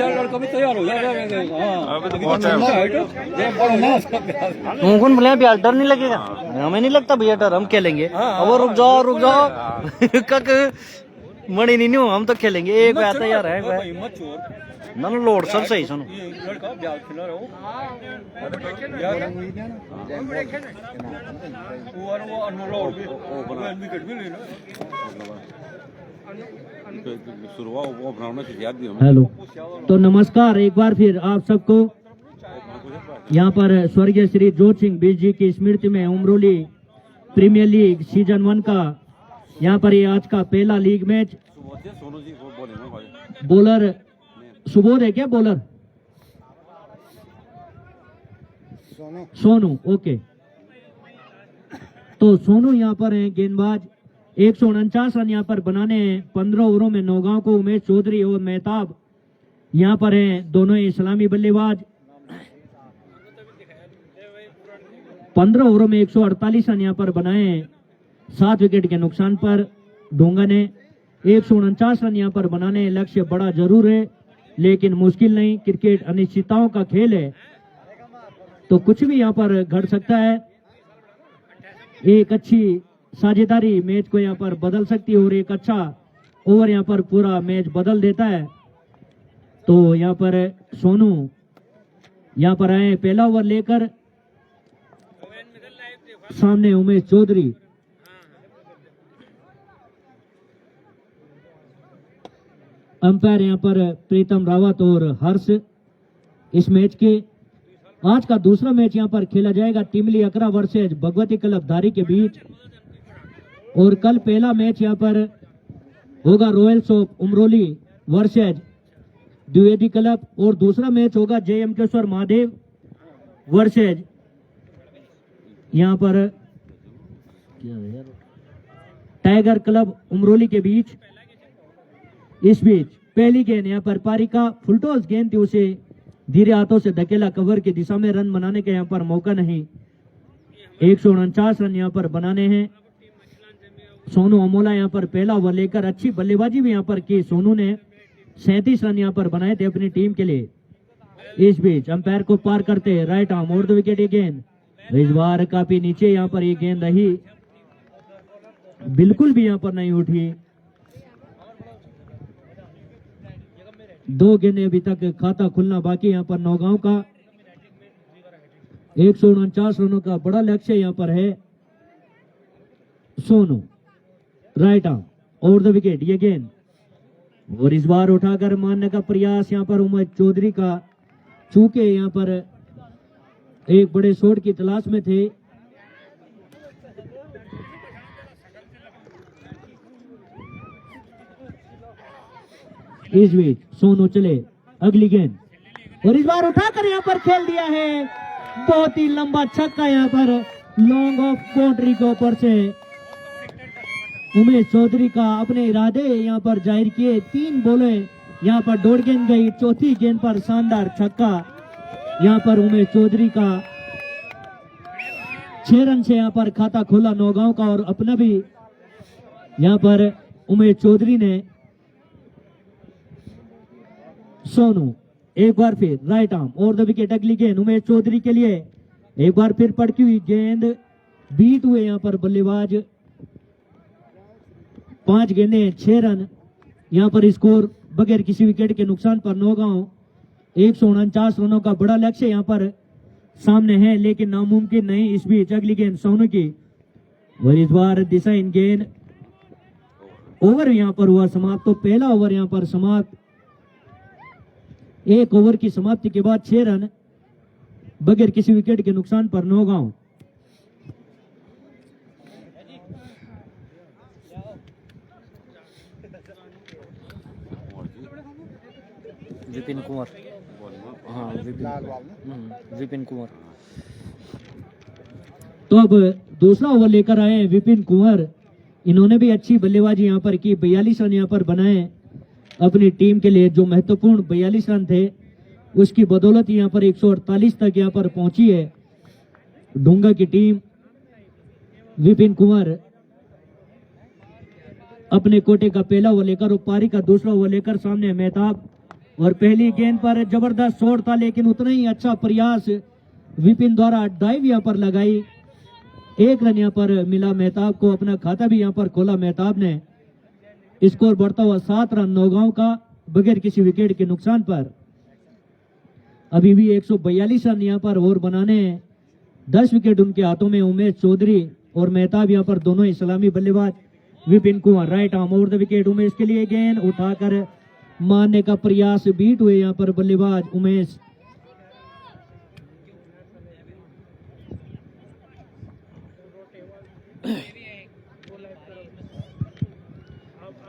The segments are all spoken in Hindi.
लड़का भी तैयार हो जाएगा। कौन बोले भैया डर नहीं लगेगा? हमें नहीं लगता भैया डर, हम खेलेंगे। अब रुक जाओ कक मणि नहीं हूँ, हम तो खेलेंगे। एक बात तैयार है ना लोड सब सही सुनो। हेलो, तो नमस्कार एक बार फिर आप सबको। यहाँ पर स्वर्गीय श्री जोत सिंह बीज जी की स्मृति में उमरोली प्रीमियर लीग सीजन 1 का यहाँ पर ये आज का पहला लीग मैच। बॉलर सुबोध है क्या? Bowler Sonu, okay. तो सोनू यहाँ पर है गेंदबाज। 149 रन यहाँ पर बनाने हैं 15 ओवरों में। नौगांव को उमेश चौधरी और मेहताब यहाँ पर हैं, दोनों ही इस्लामी बल्लेबाज। 15 ओवरों में 148 रन यहाँ पर बनाए हैं 7 विकेट के नुकसान पर। ढोंगा ने 149 रन यहाँ पर बनाने हैं। लक्ष्य बड़ा जरूर है लेकिन मुश्किल नहीं। क्रिकेट अनिश्चितताओं का खेल है, तो कुछ भी यहाँ पर घट सकता है। एक अच्छी साझेदारी मैच को यहाँ पर बदल सकती है और एक अच्छा ओवर यहाँ पर पूरा मैच बदल देता है। तो यहाँ पर सोनू यहाँ पर आए पहला ओवर लेकर। सामने उमेश चौधरी। अंपायर यहाँ पर प्रीतम रावत और हर्ष। इस मैच के आज का दूसरा मैच यहाँ पर खेला जाएगा टिमली अकरा वर्सेज भगवती क्लब धारी के बीच। और कल पहला मैच यहाँ पर होगा Royals of Umroli versus Dwivedi club. और दूसरा मैच होगा JM केश्वर महादेव वर्सेज यहाँ पर टाइगर क्लब उमरोली के बीच। इस बीच पहली गेंद यहाँ पर पारिका फुलटॉस गेंद थी, उसे धीरे हाथों से धकेला। कवर की दिशा में रन बनाने का यहाँ पर मौका नहीं। 149 रन यहाँ पर बनाने हैं। सोनू अमोला यहाँ पर पहला ओवर लेकर अच्छी बल्लेबाजी भी यहाँ पर की। सोनू ने 37 रन यहाँ पर बनाए थे अपनी टीम के लिए। इस बीच अंपायर को पार करते राइट आर्म और 2 विकेट। ये गेंद इस बार काफी नीचे यहाँ पर ये गेंद रही, बिल्कुल भी यहाँ पर नहीं उठी। 2 गेंदें अभी तक खाता खुलना बाकी यहाँ पर नौगांव का। 149 रनों का बड़ा लक्ष्य यहाँ पर है। सोनू राइट आर्म और 2 विकेट। ये गेंद और इस बार उठाकर मारने का प्रयास यहाँ पर उमेश चौधरी का। चूंकि यहाँ पर एक बड़े शॉट की तलाश में थे। इस बीच सोनू चले अगली गेंद और इस बार उठाकर यहाँ पर खेल दिया है। बहुत ही लंबा छक्का यहाँ पर लॉन्ग ऑफ बाउंड्री के ऊपर से उमेश चौधरी का अपने इरादे यहाँ पर जाहिर किए। 3 बॉलें यहाँ पर 1.5 गेंद गई। चौथी गेंद पर शानदार छक्का यहाँ पर उमेश चौधरी का। 6 रन से यहाँ पर खाता खोला नौगांव का और अपना भी यहाँ पर उमेश चौधरी ने। सोनू एक बार फिर राइट आर्म और 2 विकेट। अगली गेंद उमेश चौधरी के लिए। एक बार फिर पड़की हुई गेंद, बीट हुए यहाँ पर बल्लेबाज। 5 गेंदें 6 रन यहाँ पर स्कोर बगैर किसी विकेट के नुकसान पर नौगांव। 149 रनों का बड़ा लक्ष्य यहाँ पर सामने है लेकिन नामुमकिन नहीं। इस बीच अगली गेंद सोनू की और इस बार दिशा इन गेंद। ओवर यहाँ पर हुआ समाप्त। तो पहला ओवर यहाँ पर समाप्त। 1 ओवर की समाप्ति के बाद 6 रन बगैर किसी विकेट के नुकसान पर नौगांव। विपिन कुंवर। हाँ विपिन कुंवर। तो अब दूसरा ओवर लेकर आए विपिन कुंवर। इन्होंने भी अच्छी बल्लेबाजी यहाँ पर की। 42 रन यहाँ पर बनाए अपनी टीम के लिए। जो महत्वपूर्ण 42 रन थे उसकी बदौलत यहाँ पर 148 तक यहाँ पर पहुंची है ढूंगा की टीम। विपिन कुंवर अपने कोटे का पहला ओवर लेकर और पारी का दूसरा ओवर लेकर सामने मेहताब। और पहली गेंद पर जबरदस्त शॉट था, लेकिन उतना ही अच्छा प्रयास विपिन द्वारा डाइव यहाँ पर लगाई। 1 रन यहाँ पर मिला मेहताब को, अपना खाता भी यहाँ पर खोला मेहताब ने। स्कोर बढ़ता हुआ 7 रन नौगांव का बगैर किसी विकेट के नुकसान पर। अभी भी 142 रन यहाँ पर और बनाने 10 विकेट उनके हाथों में। उमेश चौधरी और मेहताब यहाँ पर दोनों ही सलामी बल्लेबाज। Vipin Kumar right arm over the wicket, Umesh के लिए गेंद उठाकर मारने का प्रयास, बीट हुए यहाँ पर बल्लेबाज उमेश।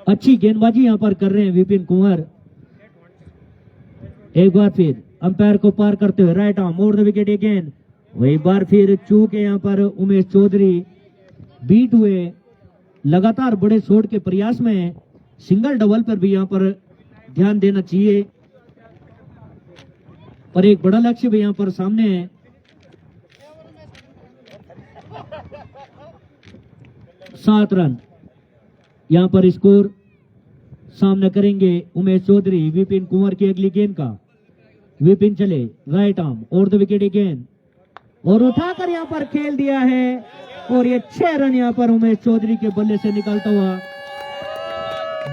अच्छी गेंदबाजी यहाँ पर कर रहे हैं विपिन कुमार। एक बार फिर अंपायर को पार करते हुए right arm over the wicket गेंद, वही बार फिर चूक है यहाँ पर उमेश चौधरी, बीट हुए। लगातार बड़े शॉट के प्रयास में सिंगल डबल पर भी यहाँ पर ध्यान देना चाहिए, पर एक बड़ा लक्ष्य भी यहाँ पर सामने है। सात रन यहाँ पर स्कोर सामना करेंगे उमेश चौधरी विपिन कुंवर की अगली गेंद का। विपिन चले right arm over the wicket गेंद और उठाकर यहाँ पर खेल दिया है, और ये 6 रन यहाँ पर उमेश चौधरी के बल्ले से निकलता हुआ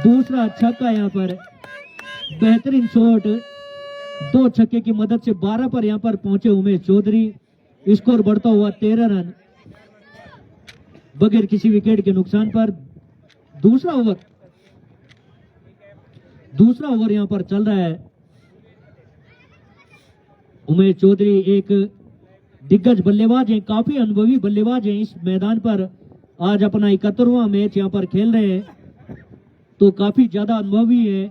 दूसरा छक्का। यहाँ पर बेहतरीन शॉट, 2 छक्के की मदद से 12 पर यहाँ पर पहुंचे उमेश चौधरी। स्कोर बढ़ता हुआ 13 रन बगैर किसी विकेट के नुकसान पर। दूसरा ओवर यहाँ पर चल रहा है। उमेश चौधरी एक दिग्गज बल्लेबाज हैं, काफी अनुभवी बल्लेबाज हैं। इस मैदान पर आज अपना 71वां मैच यहाँ पर खेल रहे हैं, तो काफी ज्यादा अनुभवी है।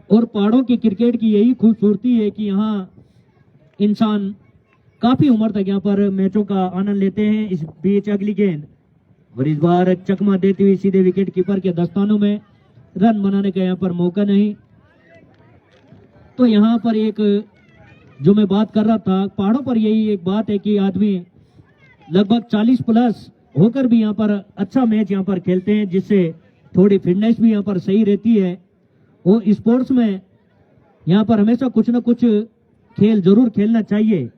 और पहाड़ों की क्रिकेट की यही खूबसूरती है कि यहाँ इंसान काफी उम्र तक यहाँ पर मैचों का आनंद लेते हैं। इस बीच अगली गेंद और इस बार चकमा देती हुई सीधे विकेट कीपर के दस्तानों में, रन बनाने का यहाँ पर मौका नहीं। तो यहाँ पर एक जो मैं बात कर रहा था, पहाड़ों पर यही एक बात है कि आदमी लगभग 40 प्लस होकर भी यहाँ पर अच्छा मैच यहाँ पर खेलते हैं, जिससे थोड़ी फिटनेस भी यहाँ पर सही रहती है। वो स्पोर्ट्स में यहाँ पर हमेशा कुछ न कुछ खेल जरूर खेलना चाहिए।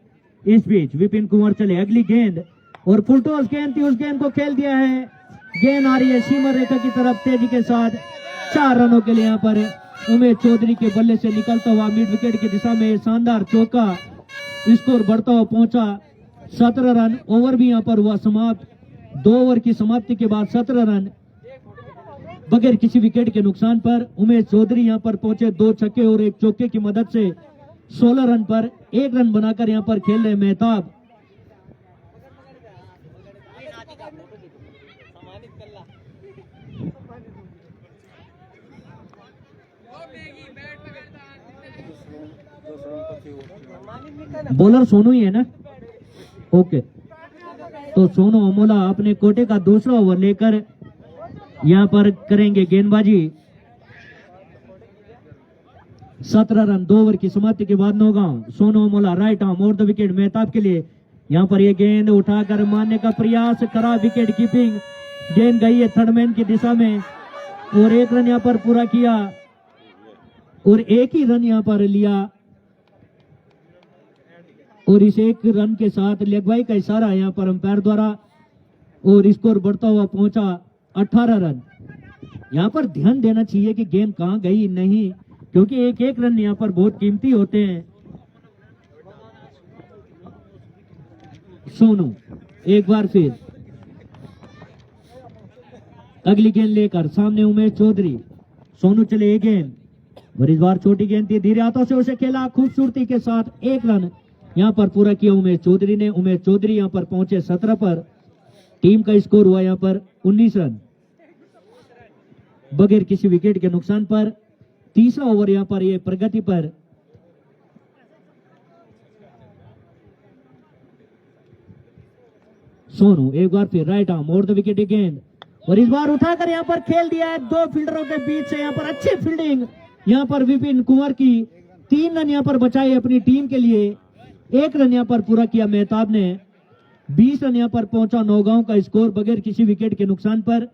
इस बीच विपिन कुमार चले अगली गेंद और फुल टॉस गेंद थी, उस गेंद को खेल दिया है। गेंद आ रही है सीमा रेखा की तरफ तेजी के साथ। 4 रनों के लिए यहाँ पर उमेश चौधरी के बल्ले से निकलता हुआ मिड विकेट की दिशा में शानदार चौका। स्कोर बढ़ता हुआ पहुंचा 17 रन। ओवर भी यहाँ पर हुआ समाप्त। 2 ओवर की समाप्ति के बाद 17 रन बगैर किसी विकेट के नुकसान पर। उमेश चौधरी यहाँ पर पहुंचे 2 छक्के और 1 चौके की मदद से 16 रन पर 1 रन बनाकर यहाँ पर खेल रहे मेहताब। बॉलर सोनू ही है ना? ओके, तो सोनू अमोला अपने कोटे का दूसरा ओवर लेकर यहाँ पर करेंगे गेंदबाजी। 17 रन 2 ओवर की समाप्ति के बाद Naugaon. Sonu Amola right arm over the wicket Mehtab के लिए। यहाँ पर ये गेंद उठाकर मारने का प्रयास करा, विकेट कीपिंग। गेंद गई है थर्ड मैन की दिशा में और 1 रन यहाँ पर पूरा किया और 1 ही रन यहाँ पर लिया। और इस 1 रन के साथ लेगबाई का इशारा यहाँ पर अंपायर द्वारा और स्कोर बढ़ता हुआ पहुंचा 18 रन। यहाँ पर ध्यान देना चाहिए कि गेंद कहाँ गई नहीं, क्योंकि 1-1 रन यहाँ पर बहुत कीमती होते हैं। सोनू एक बार फिर अगली गेंद लेकर सामने उमेश चौधरी। सोनू चले एक गेंद और इस बार छोटी गेंद थी, धीरे हाथों से उसे खेला खूबसूरती के साथ। 1 रन यहाँ पर पूरा किया उमेश चौधरी ने। उमेश चौधरी यहाँ पर पहुंचे 17 पर। टीम का स्कोर हुआ यहाँ पर 19 रन बगैर किसी विकेट के नुकसान पर। तीसरा ओवर यहाँ पर ये प्रगति पर। सोनू एक बार फिर right arm over the wicket गेंद और इस बार उठाकर यहाँ पर खेल दिया है 2 फील्डरों के बीच से। यहाँ पर अच्छी फील्डिंग यहाँ पर विपिन कुंवर की। 3 रन यहाँ पर बचाए अपनी टीम के लिए। 1 रन यहाँ पर पूरा किया मेहताब ने। 20 रन यहाँ पर पहुंचा नौगांव का स्कोर बगैर किसी विकेट के नुकसान पर।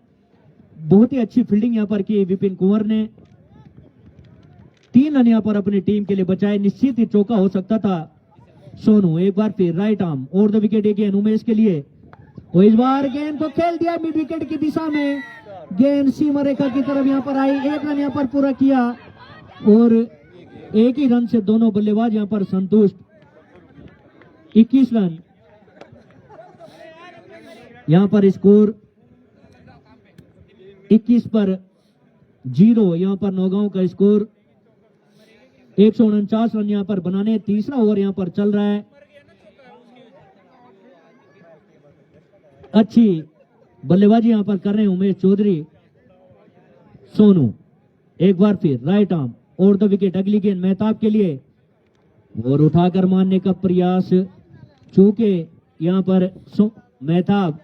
बहुत ही अच्छी फील्डिंग यहाँ पर की विपिन कुंवर ने। 3 रन यहाँ पर अपनी टीम के लिए बचाए, निश्चित ही चौका हो सकता था। सोनू एक बार फिर राइट आर्म और द विकेट अगेन उमेश के लिए, और इस बार गेंद को खेल दिया मिड विकेट की दिशा में। गेंद सीमा रेखा की तरफ यहाँ पर आई, 1 रन यहाँ पर पूरा किया और 1 ही रन से दोनों बल्लेबाज यहाँ पर संतुष्ट। 21 रन यहाँ पर स्कोर 21 पर 0 यहाँ पर नौगांव का स्कोर। 149 रन यहाँ पर बनाने, तीसरा ओवर यहाँ पर चल रहा है। अच्छी बल्लेबाजी यहाँ पर कर रहे हैं उमेश चौधरी। सोनू एक बार फिर राइट आर्म और द विकेट, अगली गेंद मेहताब के लिए और उठाकर मारने का प्रयास, चूंकि यहाँ पर मेहताब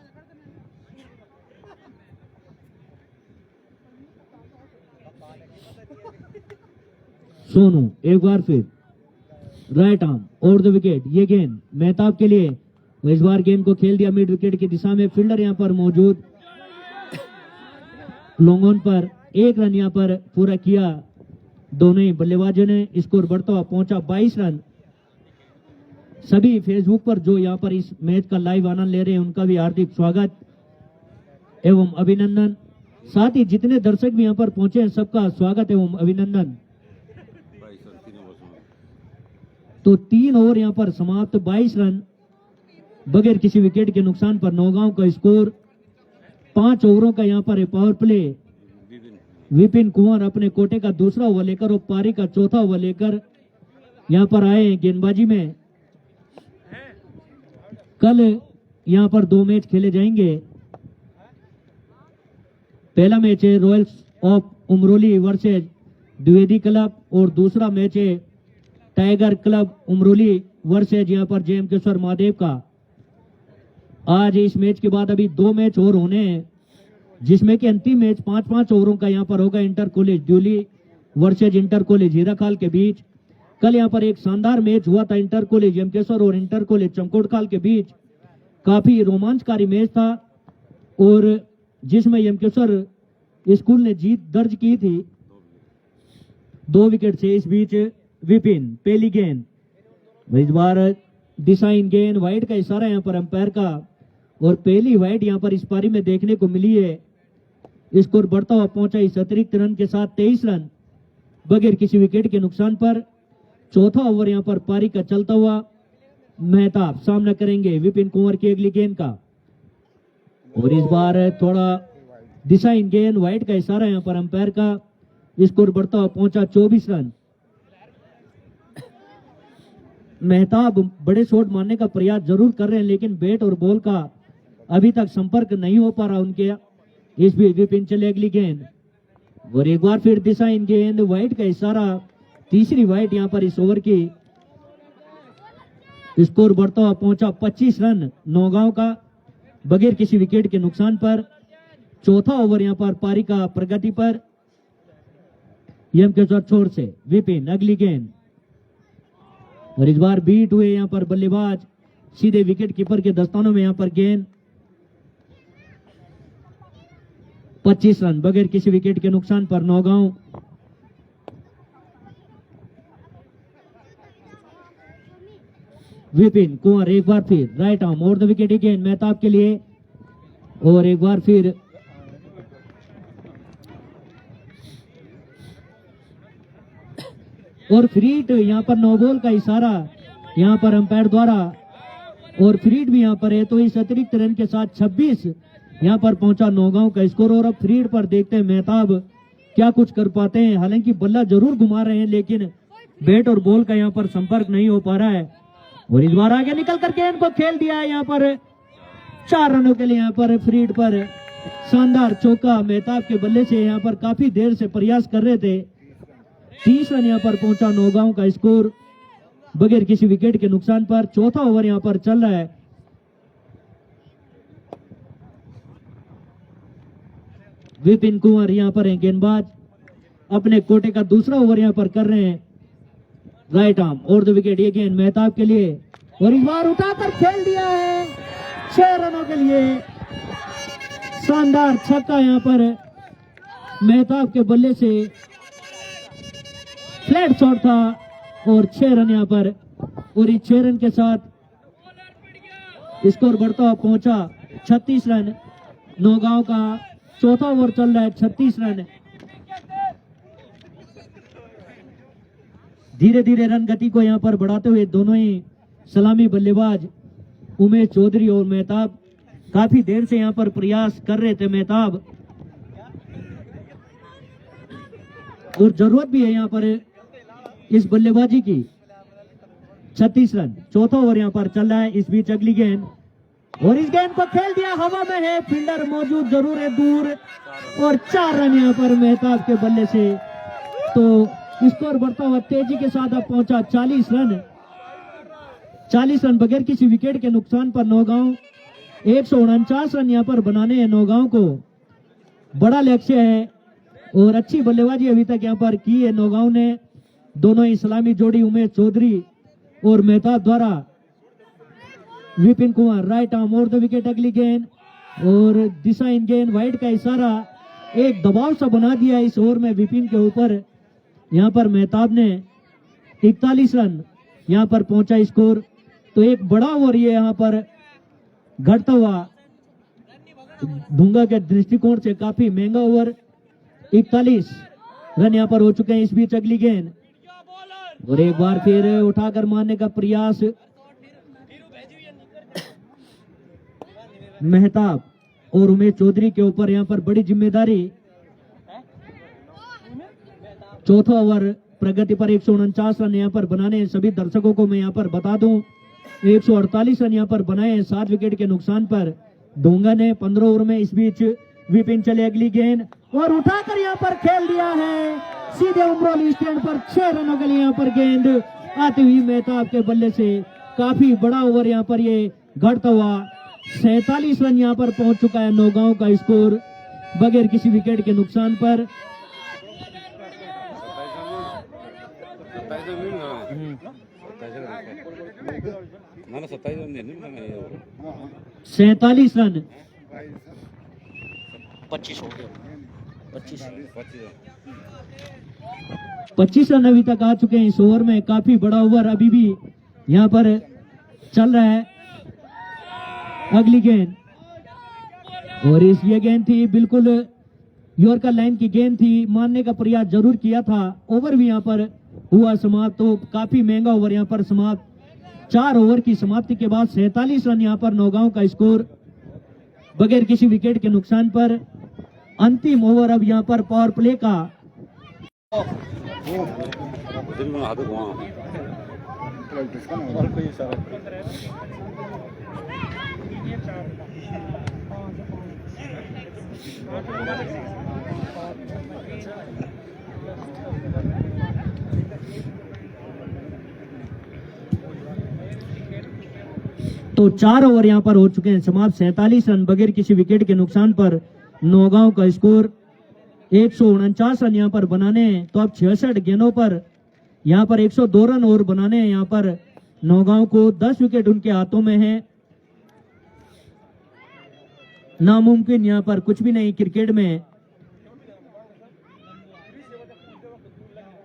सोनू एक बार फिर राइट आर्म और द विकेट, ये गेंद मेहताब के लिए, इस बार गेंद को खेल दिया मिड विकेट की दिशा में। फील्डर यहाँ पर मौजूद, लॉन्ग ऑन पर 1 रन यहाँ पर पूरा किया दोनों ही बल्लेबाजों ने। स्कोर बढ़ता हुआ पहुंचा 22 रन। सभी फेसबुक पर जो यहाँ पर इस मैच का लाइव आनंद ले रहे हैं उनका भी हार्दिक स्वागत एवं अभिनंदन। साथ ही जितने दर्शक भी यहाँ पर पहुंचे हैं सबका स्वागत एवं अभिनंदन। तो 3 ओवर यहाँ पर समाप्त, 22 रन बगैर किसी विकेट के नुकसान पर नौगांव का स्कोर। 5 ओवरों का यहाँ पर पावर प्ले। विपिन कुंवर अपने कोटे का दूसरा ओवर लेकर और पारी का चौथा ओवर लेकर यहाँ पर आए हैं गेंदबाजी में। कल यहाँ पर 2 मैच खेले जाएंगे। पहला मैच है Royals of Umroli versus Dwivedi club और दूसरा मैच है टाइगर क्लब उमरोली वर्सेज यहाँ पर जेएम केशवर महादेव का। आज इस मैच के बाद अभी 2 मैच और होने हैं, जिसमें कि अंतिम मैच 5-5 ओवरों का यहाँ पर होगा inter college Duli versus inter college Hirakhal के बीच। कल यहाँ पर एक शानदार मैच हुआ था इंटर कॉलेज यमकेश्वर और इंटर कॉलेज चमकोटखाल के बीच। काफी रोमांचकारी मैच था और जिसमें यमकेश्वर स्कूल ने जीत दर्ज की थी 2 विकेट से। इस बीच विपिन पहली गेंद, इस बार डिसाइन गेंद, वाइड का इशारा यहाँ पर अंपायर का और पहली वाइड यहाँ पर इस पारी में देखने को मिली है। स्कोर बढ़ता हुआ पहुंचा इस अतिरिक्त रन के साथ 23 रन बगैर किसी विकेट के नुकसान पर। चौथा ओवर यहाँ पर पारी का चलता हुआ मेहताब सामना करेंगे विपिन कुंवर की अगली गेंद का और इस बार थोड़ा डिसाइन गेंद, वाइड का इशारा यहाँ पर अंपायर का। स्कोर बढ़ता हुआ पहुंचा 24 रन। मेहताब बड़े शॉट मारने का प्रयास जरूर कर रहे हैं लेकिन बैट और बॉल का अभी तक संपर्क नहीं हो पा रहा उनके। इस भी विपिन चले अगली गेंद और एक बार फिर डिसाइन गेंद, वाइड का इशारा, तीसरी वाइड यहाँ पर इस ओवर की। स्कोर बढ़ता हुआ पहुंचा 25 रन नौगांव का बगैर किसी विकेट के नुकसान पर। चौथा ओवर यहाँ पर पारी का प्रगति पर। यमकेश्वर छोर से विपिन अगली गेंद और इस बार बीट हुए यहाँ पर बल्लेबाज, सीधे विकेट कीपर के दस्तानों में यहाँ पर गेंद। 25 रन बगैर किसी विकेट के नुकसान पर नौगांव। विपिन कुंवर एक बार फिर राइट आर्म और द विकेट गेंद मेहताब के लिए और एक बार फिर और फ्रीट यहाँ पर नो बॉल का इशारा यहाँ पर अंपायर द्वारा और फ्रीट भी यहाँ पर है। तो इस अतिरिक्त रन के साथ 26 यहाँ पर पहुंचा नौगांव का स्कोर। और अब फ्रीट पर देखते हैं मेहताब क्या कुछ कर पाते हैं। हालांकि बल्ला जरूर घुमा रहे हैं लेकिन बैट और बॉल का यहाँ पर संपर्क नहीं हो पा रहा है और इस बार आगे निकल कर गेंद को खेल दिया है यहाँ पर 4 रनों के लिए। यहाँ पर फ्रीट पर शानदार चौका मेहताब के बल्ले से यहाँ पर काफी देर से प्रयास कर रहे थे। 30 रन यहाँ पर पहुंचा नौगांव का स्कोर बगैर किसी विकेट के नुकसान पर। चौथा ओवर यहाँ पर चल रहा है। विपिन कुंवर यहाँ पर हैं गेंदबाज, अपने कोटे का दूसरा ओवर यहाँ पर कर रहे हैं। राइट आर्म और द विकेट, ये गेंद मेहताब के लिए और इस बार उठाकर खेल दिया है। 6 रनों के लिए शानदार छक्का यहाँ पर मेहताब के बल्ले से फ्लैट शॉट था और 6 रन यहाँ पर, और इस 6 रन के साथ स्कोर बढ़ता हुआ पहुंचा 36 रन। नौगांव का चौथा ओवर चल रहा है, 36 रन। धीरे धीरे रन गति को यहाँ पर बढ़ाते हुए दोनों ही सलामी बल्लेबाज उमेश चौधरी और मेहताब काफी देर से यहाँ पर प्रयास कर रहे थे मेहताब, और जरूरत भी है यहाँ पर इस बल्लेबाजी की। 36 रन, चौथा ओवर यहाँ पर चल रहा है। इस बीच अगली गेंद, और इस गेंद को खेल दिया, हवा में है, फील्डर मौजूद जरूर है दूर, और 4 रन यहाँ पर मेहताब के बल्ले से। तो स्कोर बढ़ता हुआ तेजी के साथ अब पहुंचा 40 रन। 40 रन बगैर किसी विकेट के नुकसान पर नौगांव 149 रन यहाँ पर बनाने हैं। नौगांव को बड़ा लक्ष्य है और अच्छी बल्लेबाजी अभी तक यहाँ पर की है नौगांव ने। दोनों ही सलामी जोड़ी उमेश चौधरी और मेहताब द्वारा। Vipin Kumar right arm over the wicket. अगली गेंद और दिशा इन गेंद, वाइड का इशारा, एक दबाव सा बना दिया इस ओवर में विपिन के ऊपर। यहाँ पर मेहताब ने 41 रन यहाँ पर पहुंचा स्कोर। तो एक बड़ा ओवर ये यहाँ पर घटता हुआ ढूंगा के दृष्टिकोण से काफी महंगा ओवर। 41 रन यहाँ पर हो चुके हैं। इस बीच अगली गेंद, और एक बार फिर उठाकर मारने का प्रयास मेहताब और उमेश चौधरी के ऊपर यहाँ पर बड़ी जिम्मेदारी। चौथा ओवर प्रगति पर 149 रन यहाँ पर बनाने हैं। सभी दर्शकों को मैं यहाँ पर बता दूं 148 रन यहाँ पर बनाए हैं 7 विकेट के नुकसान पर डोंगा ने 15 ओवर में। इस बीच विपिन चले अगली गेंद और उठाकर यहाँ पर खेल दिया है सीधे उमरोली स्टैंड पर। 6 रनों के लिए यहाँ पर गेंद आती हुई मेहताब के बल्ले से। काफी बड़ा ओवर यहाँ पर ये घटता हुआ 47 रन यहाँ पर पहुंच चुका है नौगांव का स्कोर बगैर किसी विकेट के नुकसान पर। 47 रन 25 हो गया। 25 रन अभी तक आ चुके हैं इस ओवर में। काफी बड़ा ओवर अभी भी यहाँ पर चल रहा है। अगली गेंद, और इस ये गेंद थी बिल्कुल यॉर्कर लाइन की गेंद थी, मारने का प्रयास जरूर किया था। ओवर भी यहाँ पर हुआ समाप्त। तो काफी महंगा ओवर यहाँ पर समाप्त। 4 ओवर की समाप्ति के बाद 47 रन यहाँ पर नौगांव का स्कोर बगैर किसी विकेट के नुकसान पर। अंतिम ओवर अब यहाँ पर पावर प्ले का। तो 4 ओवर यहाँ पर हो चुके हैं समाप्त। 47 रन बगैर किसी विकेट के नुकसान पर नौगांव का स्कोर। 149 रन यहाँ पर बनाने हैं। तो अब 66 गेंदों पर यहाँ पर 102 रन और बनाने हैं यहाँ पर नौगांव को। 10 विकेट उनके हाथों में है। नामुमकिन यहाँ पर कुछ भी नहीं क्रिकेट में।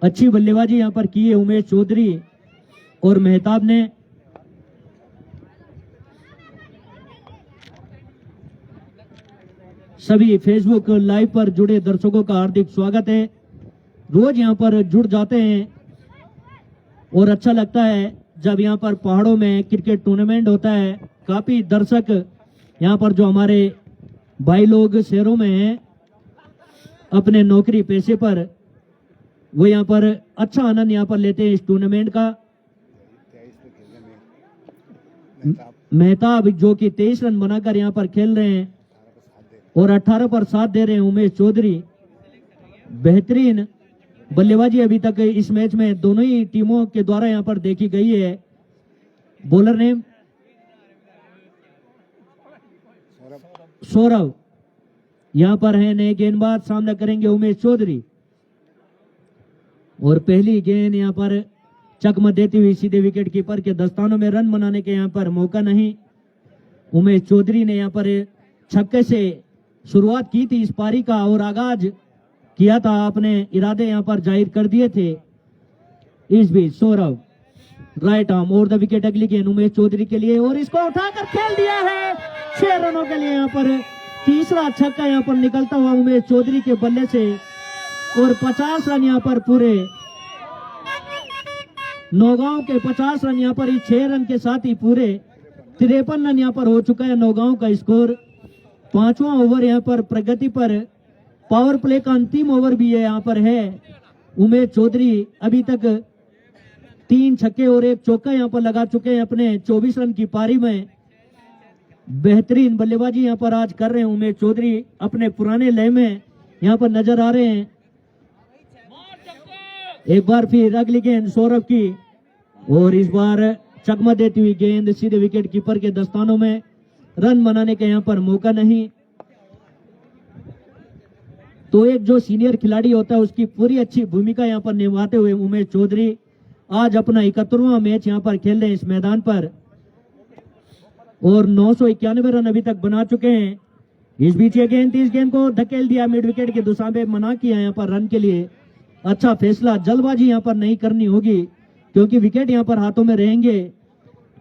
अच्छी बल्लेबाजी यहाँ पर की है उमेश चौधरी और मेहताब ने। सभी फेसबुक लाइव पर जुड़े दर्शकों का हार्दिक स्वागत है। रोज यहाँ पर जुड़ जाते हैं और अच्छा लगता है जब यहाँ पर पहाड़ों में क्रिकेट टूर्नामेंट होता है। काफी दर्शक यहाँ पर जो हमारे भाई लोग शहरों में हैं अपने नौकरी पेशे पर, वो यहाँ पर अच्छा आनंद यहाँ पर लेते हैं इस टूर्नामेंट का। मेहताब जो कि 23 रन बनाकर यहाँ पर खेल रहे हैं और 18 पर साथ दे रहे हैं उमेश चौधरी। बेहतरीन बल्लेबाजी अभी तक इस मैच में दोनों ही टीमों के द्वारा यहाँ पर देखी गई है। बॉलर नेम सौरभ यहाँ पर है। नए गेंदबाज सामना करेंगे उमेश चौधरी। और पहली गेंद यहाँ पर चकमा देती हुई सीधे विकेट कीपर के दस्तानों में। रन बनाने के यहाँ पर मौका नहीं। उमेश चौधरी ने यहाँ पर छक्के से शुरुआत की थी इस पारी का और आगाज किया था, अपने इरादे यहाँ पर जाहिर कर दिए थे। इस बीच सौरभ राइट आर्म और द विकेट अगली गेंद उमेश चौधरी के लिए और इसको उठाकर खेल दिया है 6 रनों के लिए। यहाँ पर तीसरा छक्का यहाँ पर निकलता हुआ उमेश चौधरी के बल्ले से और 50 रन यहाँ पर पूरे। नौगांव के 50 रन यहाँ पर 6 रन के साथ ही पूरे 53 रन यहाँ पर हो चुका है नौगांव का स्कोर। 5वां ओवर यहाँ पर प्रगति पर, पावर प्ले का अंतिम ओवर भी यहाँ पर है। उमेश चौधरी अभी तक 3 छक्के और 1 चौका यहाँ पर लगा चुके हैं अपने 24 रन की पारी में। बेहतरीन बल्लेबाजी यहाँ पर आज कर रहे हैं उमेश चौधरी, अपने पुराने लय में यहाँ पर नजर आ रहे हैं। एक बार फिर अगली गेंद सौरभ की और इस बार चकमा देती हुई गेंद सीधे विकेट कीपर के दस्तानों में। रन बनाने का यहाँ पर मौका नहीं। तो एक जो सीनियर खिलाड़ी होता है उसकी पूरी अच्छी भूमिका यहाँ पर निभाते हुए उमेश चौधरी आज अपना 71वां मैच यहाँ पर खेल रहे हैं इस मैदान पर और 991 रन अभी तक बना चुके हैं। इस बीच ये गेंद, इस गेंद को धकेल दिया मिड विकेट के दुसा में, मना किया यहाँ पर रन के लिए। अच्छा फैसला, जल्दबाजी यहाँ पर नहीं करनी होगी क्योंकि विकेट यहाँ पर हाथों में रहेंगे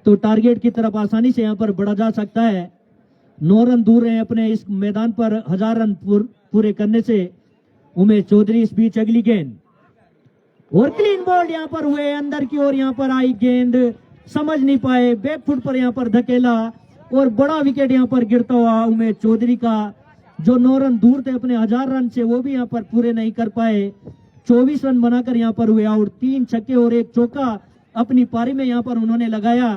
तो टारगेट की तरफ आसानी से यहाँ पर बढ़ा जा सकता है। 9 रन दूर हैं अपने इस मैदान पर 1000 रन पूरे करने से उमेश चौधरी। इस बीच अगली गेंद और क्लीन बॉल यहाँ पर हुए अंदर की ओर, यहाँ पर आई गेंद समझ नहीं पाए, बैक फुट पर यहाँ पर धकेला और बड़ा विकेट यहाँ पर गिरता हुआ उमेश चौधरी का। जो 9 रन दूर थे अपने 1000 रन से वो भी यहाँ पर पूरे नहीं कर पाए। 24 रन बनाकर यहाँ पर हुए आउट। 3 छक्के और 1 चौका अपनी पारी में यहाँ पर उन्होंने लगाया।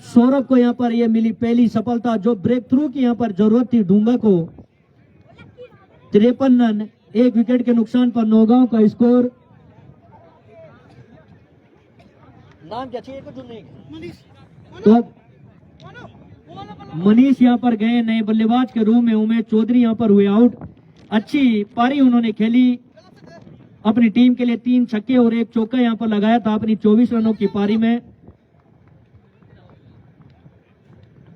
सौरभ को यहाँ पर ये मिली पहली सफलता जो ब्रेक थ्रू की यहाँ पर जरूरत थी डूंगा को। 53 रन 1 विकेट के नुकसान पर नौगांव का स्कोर। नाम क्या चाहिए तो मनीष यहाँ पर गए नए बल्लेबाज के रूप में। उमेश चौधरी यहाँ पर हुए आउट। अच्छी पारी उन्होंने खेली अपनी टीम के लिए। 3 छक्के और 1 चौका यहाँ पर लगाया था अपनी 24 रनों की पारी में।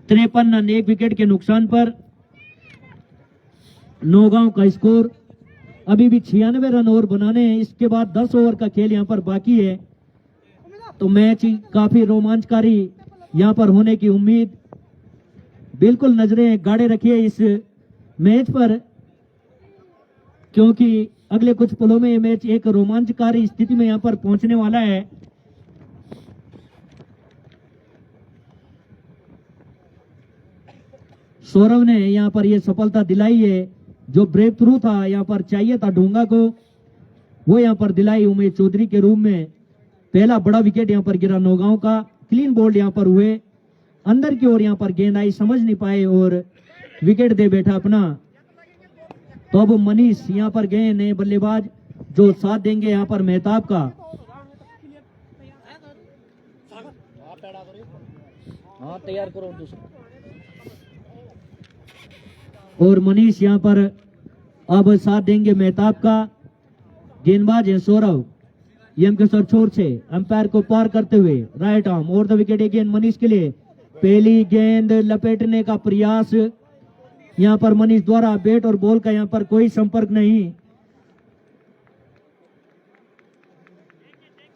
53 रन 1 विकेट के नुकसान पर नौगांव का स्कोर। अभी भी 96 रन और बनाने हैं। इसके बाद 10 ओवर का खेल यहाँ पर बाकी है तो मैच काफी रोमांचकारी यहाँ पर होने की उम्मीद। बिल्कुल नजरें गाड़े रखिए इस मैच पर क्योंकि अगले कुछ पलों में ये मैच एक रोमांचकारी स्थिति में यहाँ पर पहुंचने वाला है। सौरभ ने यहाँ पर ये सफलता दिलाई है जो ब्रेक थ्रू था यहाँ पर चाहिए था डूंगा को, वो यहाँ पर दिलाई उमेश चौधरी के रूप में। पहला बड़ा विकेट यहाँ पर गिरा नौगांव का। क्लीन बोल्ड यहाँ पर हुए अंदर की ओर, यहाँ पर गेंद आई समझ नहीं पाए और विकेट दे बैठा अपना। तो अब मनीष यहाँ पर गए नए बल्लेबाज जो साथ देंगे यहाँ पर मेहताब का। हाँ तैयार करो और मनीष यहाँ पर अब साथ देंगे मेहताब का। गेंदबाज है सौरभ यम के सर छोर से अंपायर को पार करते हुए राइट आर्म और द विकेट गेंद मनीष के लिए। पहली गेंद लपेटने का प्रयास यहाँ पर मनीष द्वारा। बैट और बॉल का यहाँ पर कोई संपर्क नहीं।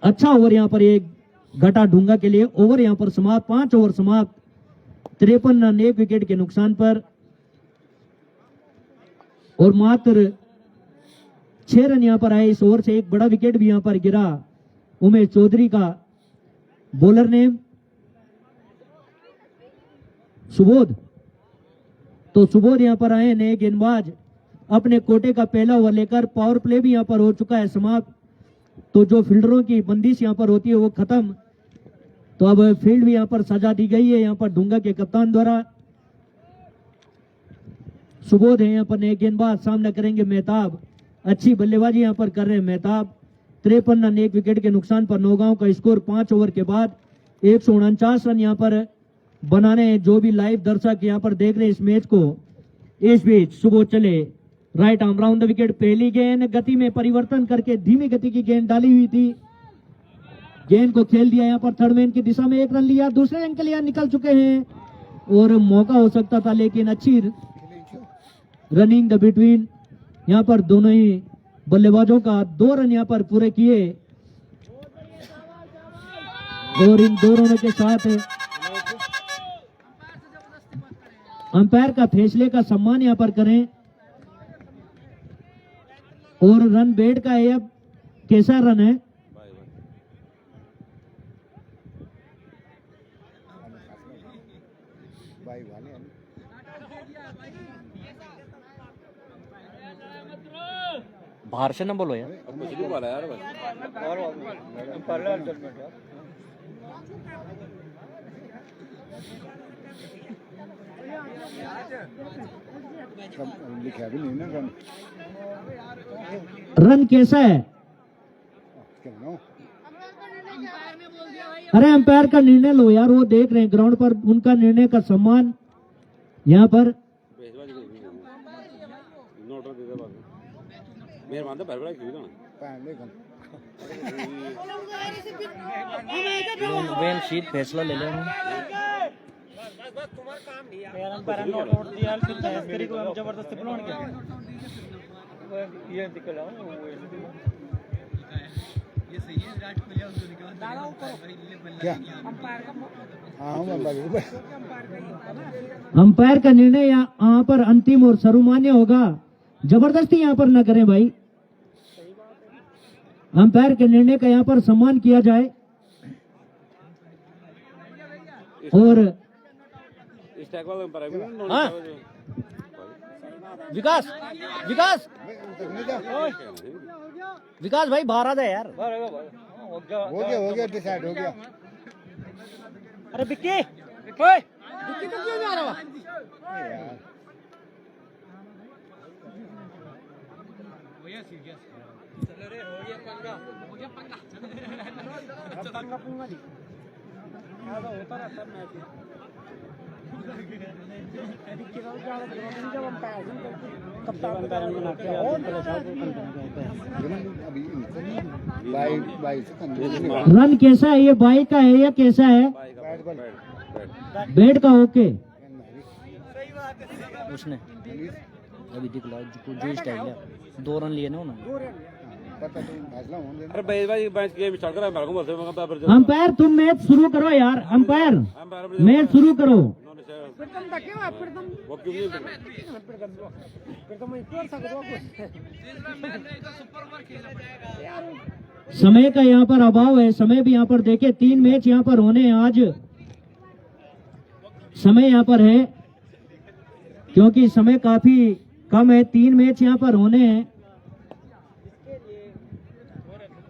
अच्छा ओवर यहाँ पर एक घटा ढूंगा के लिए। ओवर यहाँ पर समाप्त, 5 ओवर समाप्त। 53 रन 1 विकेट के नुकसान पर और मात्र 6 रन यहाँ पर आए इस ओवर से। एक बड़ा विकेट भी यहाँ पर गिरा उमेश चौधरी का। Bowler name Subodh. तो सुबोध यहाँ पर आए नए गेंदबाज अपने कोटे का पहला ओवर लेकर। पावर प्ले भी यहाँ पर हो चुका है समाप्त। तो जो फील्डरों की बंदिश यहाँ पर होती है वो खत्म। तो अब फील्ड भी यहाँ पर सजा दी गई है यहाँ पर डूंगा के कप्तान द्वारा। सुबोध है यहाँ पर नए गेंदबाज, सामना करेंगे मेहताब। अच्छी बल्लेबाजी यहाँ पर कर रहे हैं मेहताब। 53 रन 1 विकेट के नुकसान पर नौगांव का स्कोर। 5 ओवर के बाद 149 रन यहाँ पर बनाने जो भी लाइव दर्शक यहाँ पर देख रहे हैं इस मैच को। इस बीच सुबोध चले right arm round the wicket. पहली गेंद गति में परिवर्तन करके धीमी गति की गेंद डाली हुई थी गेंद को खेल दिया यहाँ पर थर्ड मैन की दिशा में, 1 रन लिया, दूसरे रन के लिए निकल चुके हैं और मौका हो सकता था लेकिन अच्छी रनिंग द बिटवीन यहाँ पर दोनों ही बल्लेबाजों का 2 रन यहाँ पर पूरे किए और इन 2 रनों के साथ अंपायर का फैसले का सम्मान यहाँ पर करें। और रन बेट का है, अब कैसा रन है? बाहर से न बोलो यार। लिखा भी नहीं ना रन। रन कैसा है? अरे अंपायर का निर्णय लो यार, वो देख रहे हैं ग्राउंड पर, उनका निर्णय का सम्मान यहाँ पर। वेन शीट फैसला ले लेना। जबरदस्ती बुलाने के ये निकल आओ ये सही है विराट कोहली उसको निकाल क्या अंपायर का निर्णय यहाँ पर अंतिम और सर्वमान्य होगा, जबरदस्ती यहाँ पर न करें भाई, अंपायर के निर्णय का यहाँ पर सम्मान किया जाए। और हाँ? विकास विकास विकास भाई बाहर आ जाए यार। हो गया डिसाइड हो गया। अरे विक्की विक्की तो क्यों जा रहा है? रन कैसा है? ये बाई का है या कैसा है? बैट का ओके। उसने अभी दिखला जो स्टाइल है, 2 रन लिए ना उन्होंने। अंपायर तुम मैच शुरू करो यार, अंपायर मैच शुरू करो। समय का यहाँ पर अभाव है, समय भी यहाँ पर देखे, 3 मैच यहाँ पर होने हैं आज, समय यहाँ पर है क्योंकि समय काफी कम है, 3 मैच यहाँ पर होने हैं।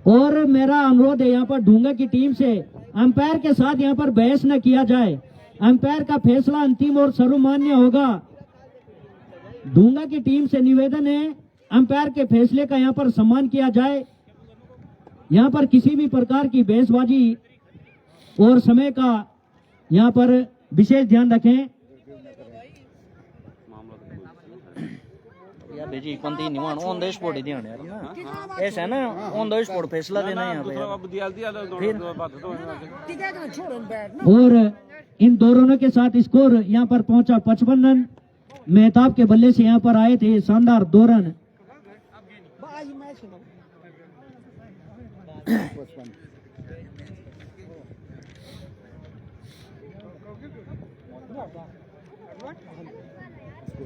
और मेरा अनुरोध है यहाँ पर ढूंगा की टीम से अंपायर के साथ यहाँ पर बहस न किया जाए, अंपायर का फैसला अंतिम और सर्वमान्य होगा। ढूंगा की टीम से निवेदन है अंपायर के फैसले का यहाँ पर सम्मान किया जाए। यहाँ पर किसी भी प्रकार की बहसबाजी और समय का यहाँ पर विशेष ध्यान रखें। भेजी पंती निवान ऑन द स्पॉट ही ध्यान यार ना, ऐसा है ना, ऑन द स्पॉट फैसला देना है यहाँ पे। और इन 2 रनों के साथ स्कोर यहाँ पर पहुंचा 55 रन। मेहताब के बल्ले से यहाँ पर आए थे शानदार 2 रन।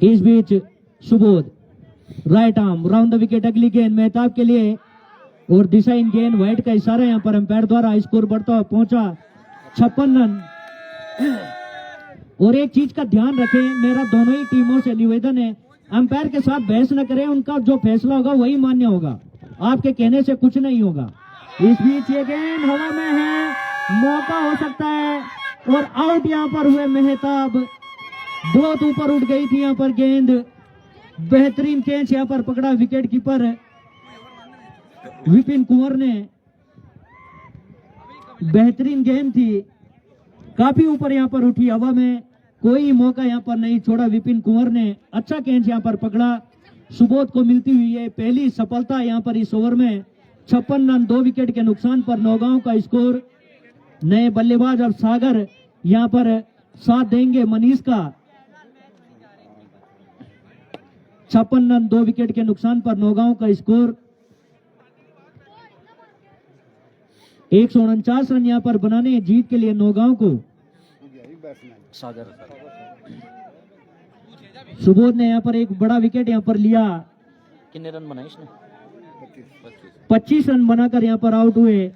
इस बीच Subodh right arm round the wicket, अगली गेंद मेहताब के लिए और दिशा इन गेंद वाइड का इशारा यहाँ पर अंपायर द्वारा। स्कोर बढ़ता हुआ पहुंचा 56 रन। और एक चीज का ध्यान रखें, मेरा दोनों ही टीमों से निवेदन है अंपायर के साथ बहस न करें, उनका जो फैसला होगा वही मान्य होगा, आपके कहने से कुछ नहीं होगा। इस बीच ये गेंद हवा में है, मौका हो सकता है और आउट यहाँ पर हुए मेहताब। बहुत ऊपर उठ गई थी यहाँ पर गेंद, बेहतरीन कैच यहाँ पर पकड़ा विकेट कीपर विपिन कुंवर ने। बेहतरीन गेंद थी, काफी ऊपर यहाँ पर उठी हवा में, कोई मौका यहाँ पर नहीं छोड़ा विपिन कुंवर ने। अच्छा कैच यहाँ पर पकड़ा, सुबोध को मिलती हुई है पहली सफलता यहाँ पर इस ओवर में। 56 रन 2 विकेट के नुकसान पर नौगांव का स्कोर। नए बल्लेबाज और सागर यहां पर साथ देंगे मनीष का। 56 रन 2 विकेट के नुकसान पर नौगांव का स्कोर। 149 रन यहां पर बनाने जीत के लिए नौगांव को। सागर सुबोध ने यहां पर एक बड़ा विकेट यहां पर लिया। कितने रन बनाए इसने? 25 रन बनाकर यहां पर आउट हुए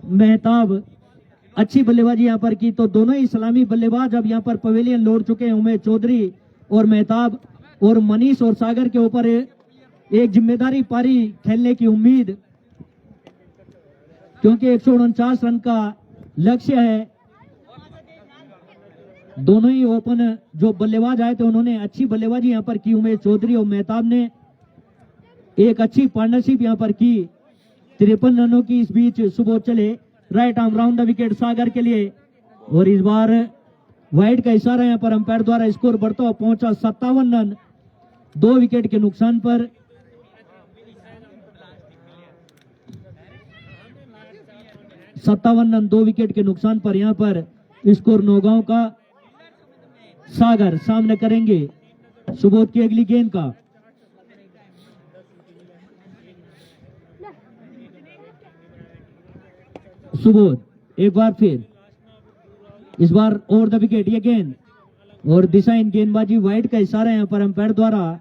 मेहताब। अच्छी बल्लेबाजी यहां पर की। तो दोनों ही सलामी बल्लेबाज अब यहां पर पवेलियन लौट चुके हैं। उमेश चौधरी और मेहताब, और मनीष और सागर के ऊपर एक जिम्मेदारी पारी खेलने की उम्मीद, क्योंकि 149 रन का लक्ष्य है। दोनों ही ओपन जो बल्लेबाज आए थे उन्होंने अच्छी बल्लेबाजी यहां पर की। उमेश चौधरी और मेहताब ने एक अच्छी पार्टनरशिप यहां पर की। 53 रनों की इस बीच सुबोध चले। Right arm round the wicket Sagar के लिए, और इस बार वाइड का इशारा यहां पर अंपायर द्वारा। स्कोर बढ़ता हुआ पहुंचा 57 रन 2 विकेट के नुकसान पर। रन 2 विकेट के नुकसान पर यहां पर स्कोर नौगांव का। सागर सामने करेंगे सुबोध की अगली गेंद का। सुबोध एक बार फिर, इस बार ओवर द विकेट ये गेंद, और दिशाहीन गेंदबाजी। वाइड का इशारा यहां पर अंपायर द्वारा।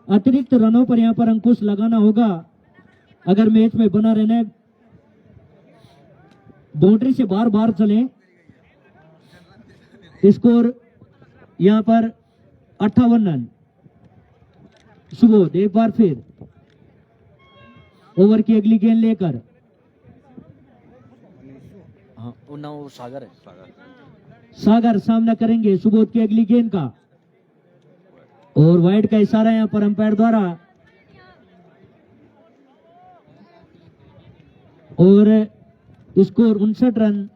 अतिरिक्त रनों पर यहां पर अंकुश लगाना होगा अगर मैच में बना रहना। बाउंड्री से बार बार चले। स्कोर यहां पर 58 रन। सुबोध एक बार फिर ओवर की अगली गेंद लेकर। हाँ वो सागर है। सागर सामना करेंगे सुबोध की अगली गेंद का, और वाइड का इशारा यहां पर अंपायर द्वारा। और स्कोर 59 रन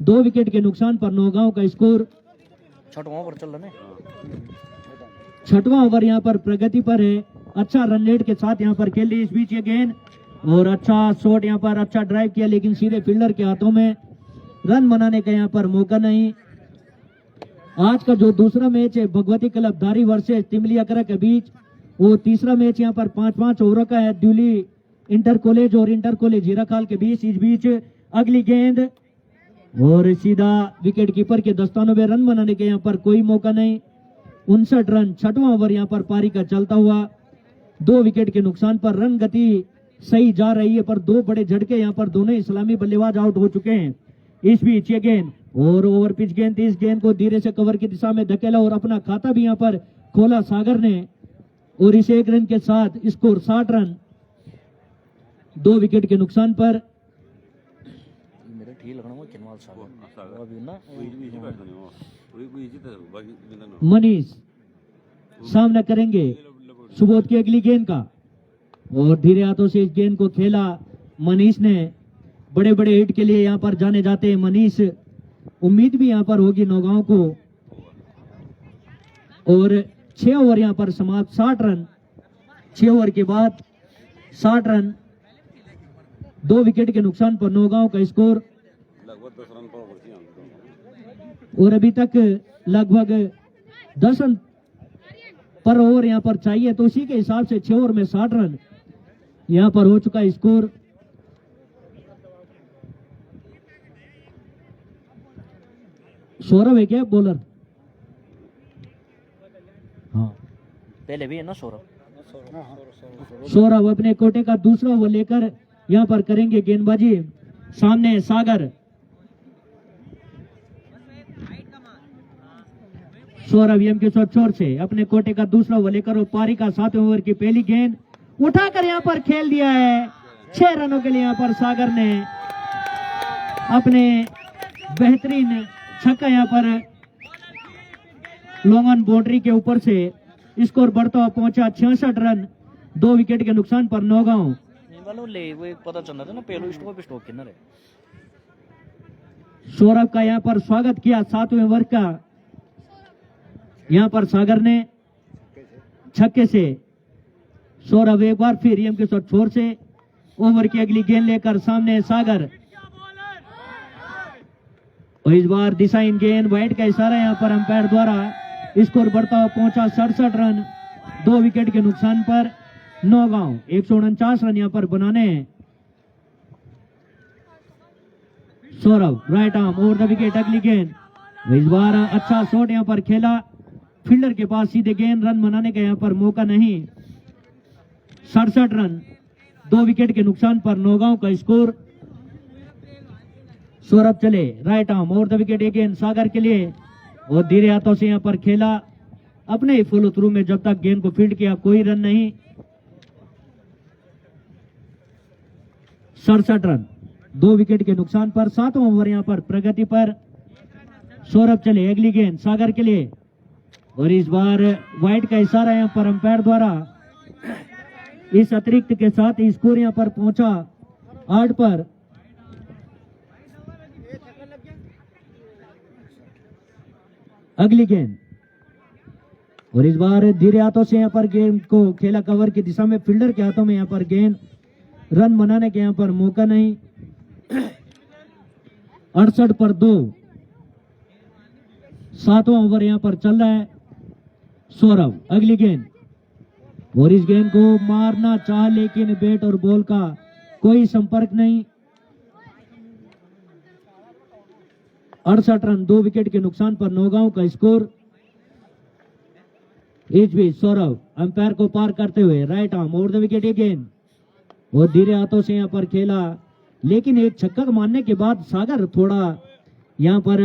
2 विकेट के नुकसान पर नौगांव का स्कोर। 6वां ओवर चल रहा है। 6वां ओवर यहां पर प्रगति पर है। अच्छा रन रेट के साथ यहां पर खेल रही इस बीच ये गेंद, और अच्छा शॉट यहां पर अच्छा ड्राइव किया, लेकिन सीधे फील्डर के हाथों में। रन बनाने का यहां पर मौका नहीं। आज का जो दूसरा मैच है भगवती क्लब धारी वर्सेस तिमली अकरा के बीच, वो तीसरा मैच यहां पर 5-5 ओवरों का है। ड्यूली इंटर कॉलेज और इंटर कॉलेज हीराखाल के बीच। इस बीच अगली गेंद, और सीधा विकेट कीपर के दस्तानों में। रन बनाने के यहां पर कोई मौका नहीं। 59 रन 6वां ओवर यहां पर पारी का चलता हुआ 2 विकेट के नुकसान पर। रन गति सही जा रही है, पर 2 बड़े झटके यहां पर दोनों इस्लामी बल्लेबाज आउट हो चुके हैं। इस बीच ये गेंद, और ओवर पिच गेंद थी। इस गेंद को धीरे से कवर की दिशा में धकेला, और अपना खाता भी यहां पर खोला सागर ने। और इस 1 रन के साथ स्कोर 60 रन 2 विकेट के नुकसान पर। मेरे ठीक लगना वो किनवाल सागर अभी ना। मनीष सामना करेंगे सुबोध की अगली गेंद का, और धीरे हाथों से इस गेंद को खेला मनीष ने। बड़े बड़े हिट के लिए यहां पर जाने जाते हैं मनीष। उम्मीद भी यहां पर होगी नौगांव को। और 6 ओवर यहां पर समाप्त। 60 रन 6 ओवर के बाद 60 रन 2 विकेट के नुकसान पर नौगांव का स्कोर। और अभी तक लगभग 10 रन पर ओवर यहां पर चाहिए, तो उसी के हिसाब से 6 ओवर में 60 रन यहां पर हो चुका स्कोर। सौरभ है क्या बॉलर? हाँ पहले भी है ना सौरभ। सौरभ अपने कोटे का दूसरा ओवर लेकर यहां पर करेंगे गेंदबाजी। सामने सागर। सौरभ एम के छोर से अपने कोटे का दूसरा ओवर लेकर, और पारी का 7वें ओवर की पहली गेंद उठाकर यहां पर खेल दिया है। 6 रनों के लिए यहां पर सागर ने अपने बेहतरीन छक्का यहां पर लॉन्ग ऑन बाउंड्री के ऊपर से। स्कोर बढ़ता हुआ पहुंचा 66 रन 2 विकेट के नुकसान पर नौगांव। ले वो पता चल रहा था ना पहले स्टॉप किन्नर है। सौरभ का यहां पर स्वागत किया 7वें ओवर का। यहां पर सागर ने छक्के से। सौरभ एक बार फिर एम के छोर से ओवर की अगली गेंद लेकर सामने सागर, और इस बार दिशा इन गेंद, वाइड का इशारा यहां पर अंपायर द्वारा। स्कोर बढ़ता हुआ पहुंचा 67 रन, 2 विकेट के नुकसान पर नौगांव 149 रन यहां पर बनाने हैं। Saurabh right arm over the wicket, अगली गेंद, इस बार अच्छा शॉट यहां पर खेला, फील्डर के पास सीधे गेंद, रन बनाने का यहां पर मौका नहीं। 67 रन, 2 विकेट के नुकसान पर नौगांव का स्कोर। सौरभ चले right arm over the wicket, एक गेंद सागर के लिए, और धीरे हाथों से यहां पर खेला, अपने ही फॉलो थ्रू में जब तक गेंद को फील्ड किया कोई रन नहीं। 67 रन, 2 विकेट के नुकसान पर 7वां ओवर यहां पर प्रगति पर। सौरभ चले अगली गेंद सागर के लिए, और इस बार वाइड का इशारा यहां पर अंपायर द्वारा। इस अतिरिक्त के साथ स्कोर यहां पर पहुंचा 8 पर। अगली गेंद, और इस बार धीरे हाथों से यहां पर गेंद को खेला कवर की दिशा में, फील्डर के हाथों में यहां पर गेंद, रन बनाने के यहां पर मौका नहीं। 68 पर 2, 7वां ओवर यहां पर चल रहा है। सौरभ अगली गेंद, और इस गेंद को मारना चाह, लेकिन बैट और बॉल का कोई संपर्क नहीं। 68 रन, 2 विकेट के नुकसान पर नौगांव का स्कोर। इस बीच सौरभ अंपायर को पार करते हुए right arm over the wicket, एक गेंद, और धीरे हाथों से यहां पर खेला, लेकिन एक छक्का मारने के बाद सागर थोड़ा यहां पर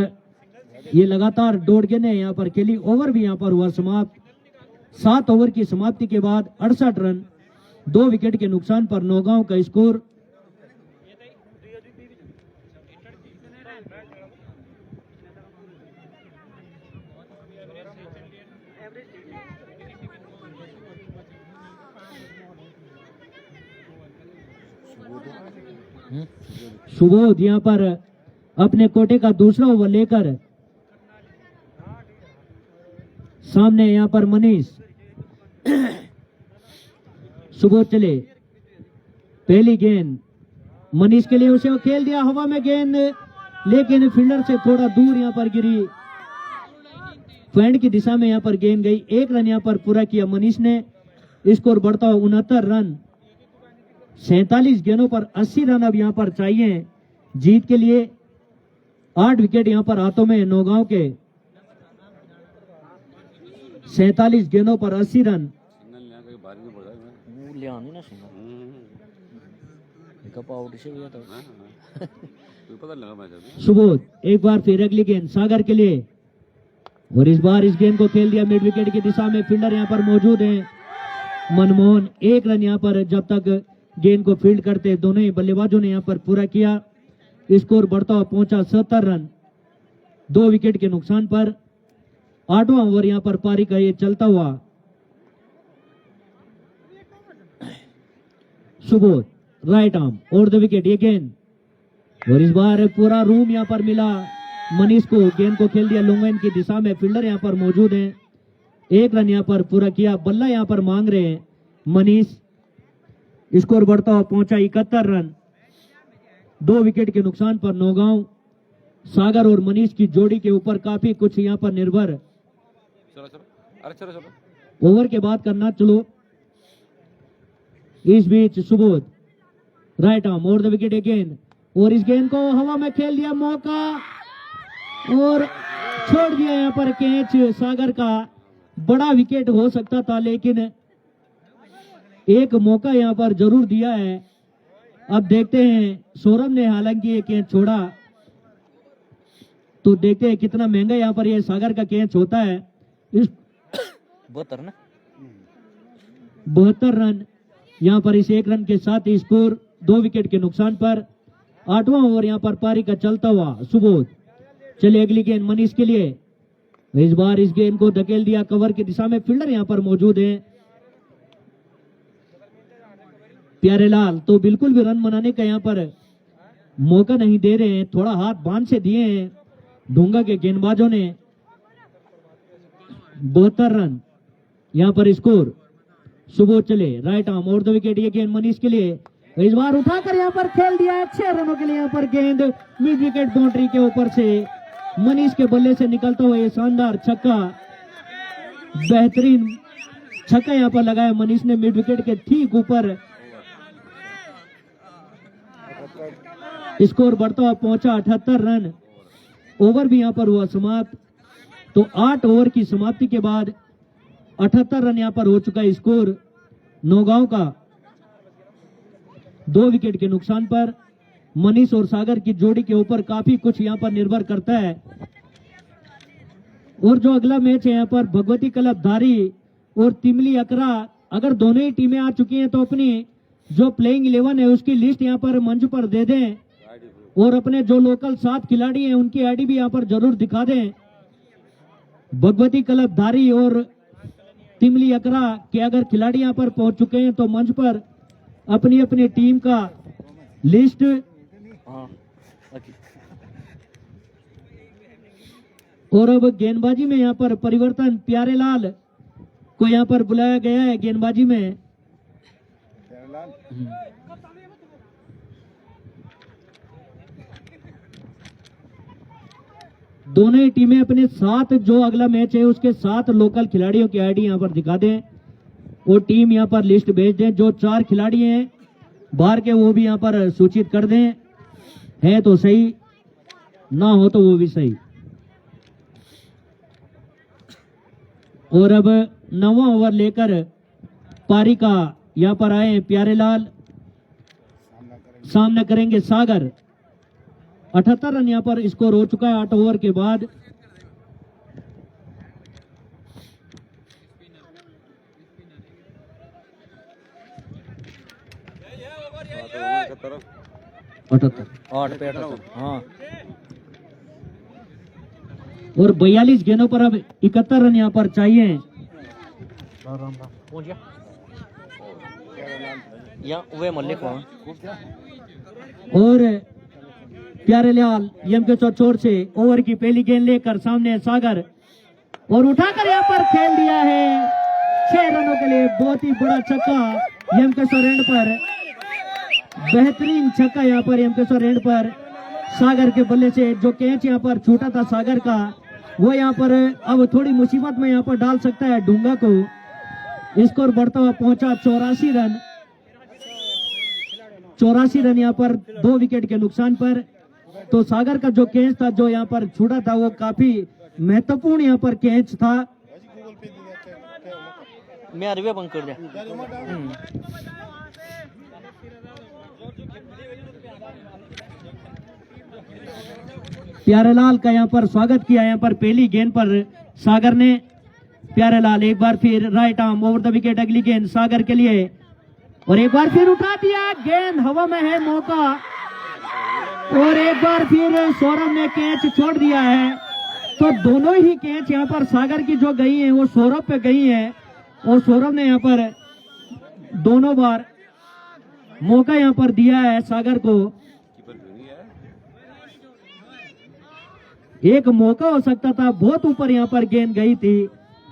ये लगातार दौड़ गेंदें यहां पर खेली। ओवर भी यहां पर हुआ समाप्त। 7 ओवर की समाप्ति के बाद 68 रन, 2 विकेट के नुकसान पर नौगांव का स्कोर। सुबोध यहां पर अपने कोटे का दूसरा ओवर लेकर सामने यहां पर मनीष। सुबोध चले पहली गेंद मनीष के लिए, उसे वो खेल दिया हवा में गेंद, लेकिन फील्डर से थोड़ा दूर यहां पर गिरी। पॉइंट की दिशा में यहां पर गेंद गई। 1 रन यहां पर पूरा किया मनीष ने। स्कोर बढ़ता हुआ 69 रन, 47 गेंदों पर 80 रन अब यहां पर चाहिए जीत के लिए। 8 विकेट यहां पर हाथों में नौगांव के। 47 गेंदों पर 80 रन। सुबोध एक बार फिर अगली गेंद सागर के लिए, और इस बार इस गेंद को खेल दिया मिड विकेट की दिशा में। फील्डर यहां पर मौजूद हैं मनमोहन। 1 रन यहां पर जब तक गेंद को फील्ड करते दोनों ही बल्लेबाजों ने यहां पर पूरा किया। स्कोर बढ़ता हुआ पहुंचा 70 रन, 2 विकेट के नुकसान पर। 8वां ओवर यहां पर पारी का ये चलता हुआ। Subodh right arm over the wicket, ये गेंद, और इस बार पूरा रूम यहां पर मिला मनीष को। गेंद को खेल दिया लॉन्ग की दिशा में। फील्डर यहां पर मौजूद हैं। 1 रन यहां पर पूरा किया। बल्ला यहां पर मांग रहे हैं मनीष। स्कोर बढ़ता हुआ पहुंचा 71 रन, 2 विकेट के नुकसान पर नौगांव। सागर और मनीष की जोड़ी के ऊपर काफी कुछ यहां पर निर्भर। ओवर के बाद करना चलो। इस बीच Subodh right arm over the wicket, एक गेंद, और इस गेंद को हवा में खेल दिया, मौका, और छोड़ दिया यहां पर कैच। सागर का बड़ा विकेट हो सकता था, लेकिन एक मौका यहां पर जरूर दिया है। अब देखते हैं, सौरभ ने हालांकि ये कैच छोड़ा, तो देखते हैं कितना महंगा यहां पर ये सागर का कैच होता है। इस 72 रन यहां पर इस 1 रन के साथ स्कोर 2 विकेट के नुकसान पर। 8वां ओवर यहां पर पारी का चलता हुआ। सुबोध चले अगली गेंद मनीष के लिए। इस बार इस गेंद को धकेल दिया कवर की दिशा में। फील्डर यहां पर मौजूद है प्यारेलाल, तो बिल्कुल भी रन बनाने का यहां पर मौका नहीं दे रहे हैं। थोड़ा हाथ बांध से दिए हैं ढूंगा के गेंदबाजों ने। 72 रन यहां पर स्कोर। सुबोध चले right arm over the wicket, ये गेंद मनीष के लिए, इस बार उठाकर यहाँ पर खेल दिया है 6 रनों के लिए। यहाँ पर गेंद मिड विकेट बाउंड्री के ऊपर से मनीष के बल्ले से निकलता हुआ ये शानदार छक्का, बेहतरीन छक्का यहाँ पर लगाया मनीष ने मिड विकेट के ठीक ऊपर। स्कोर बढ़ता हुआ पहुंचा 78 रन। ओवर भी यहाँ पर हुआ समाप्त। तो 8 ओवर की समाप्ति के बाद 78 रन यहाँ पर हो चुका है स्कोर नौगांव का। 2 विकेट के नुकसान पर मनीष और सागर की जोड़ी के ऊपर काफी कुछ यहाँ पर निर्भर करता है। और जो अगला मैच है यहाँ पर भगवती क्लब धारी और तिमली अकरा, अगर दोनों ही टीमें आ चुकी हैं तो अपनी जो प्लेइंग 11 है उसकी लिस्ट यहाँ पर मंच पर दे दें और अपने जो लोकल 7 खिलाड़ी हैं उनकी आईडी भी यहाँ पर जरूर दिखा दें। भगवती क्लब धारी और तिमली अकरा के अगर खिलाड़ी यहाँ पर पहुंच चुके हैं तो मंच पर अपनी अपनी टीम का लिस्ट। और अब गेंदबाजी में यहाँ पर परिवर्तन, प्यारेलाल को यहाँ पर बुलाया गया है गेंदबाजी में। दोनों ही टीमें अपने 7 जो अगला मैच है उसके 7 लोकल खिलाड़ियों की आईडी यहाँ पर दिखा दें और टीम यहाँ पर लिस्ट भेज दें। जो 4 खिलाड़ी हैं बाहर के वो भी यहाँ पर सूचित कर दें, है तो सही, ना हो तो वो भी सही। और अब 9वां ओवर लेकर पारी का यहाँ पर आए प्यारेलाल, सामना करेंगे सागर। 78 रन यहाँ पर स्कोर हो चुका है 8 ओवर के बाद। हाँ। और 42 गेंदों पर अब 71 रन यहाँ पर चाहिए। और प्यारेलाल यम के चौर से ओवर की पहली गेंद लेकर सामने सागर और उठाकर यहाँ पर खेल दिया है 6 रनों के लिए। बहुत ही बड़ा छक्का यम के एंड पर, बेहतरीन छक्का यहाँ पर यम के एंड पर सागर के बल्ले से। जो कैच यहाँ पर छूटा था सागर का वो यहाँ पर अब थोड़ी मुसीबत में यहाँ पर डाल सकता है डूंगा को। स्कोर बढ़ता हुआ पहुंचा 84 रन। 84 रन यहाँ पर 2 विकेट के नुकसान पर। तो सागर का जो कैच था जो यहाँ पर छूटा था वो काफी महत्वपूर्ण यहाँ पर कैच था। मैं अरबे बंद कर दिया। प्यारेलाल का यहाँ पर स्वागत किया यहाँ पर पहली गेंद पर सागर ने। प्यारेलाल एक बार फिर right arm over the wicket, अगली गेंद सागर के लिए और एक बार फिर उठा दिया, गेंद हवा में है, मौका। और एक बार फिर सौरभ ने कैच छोड़ दिया है। तो दोनों ही कैच यहाँ पर सागर की जो गई है वो सौरभ पे गई है और सौरभ ने यहाँ पर दोनों बार मौका यहाँ पर दिया है सागर को। एक मौका हो सकता था, बहुत ऊपर यहाँ पर गेंद गई थी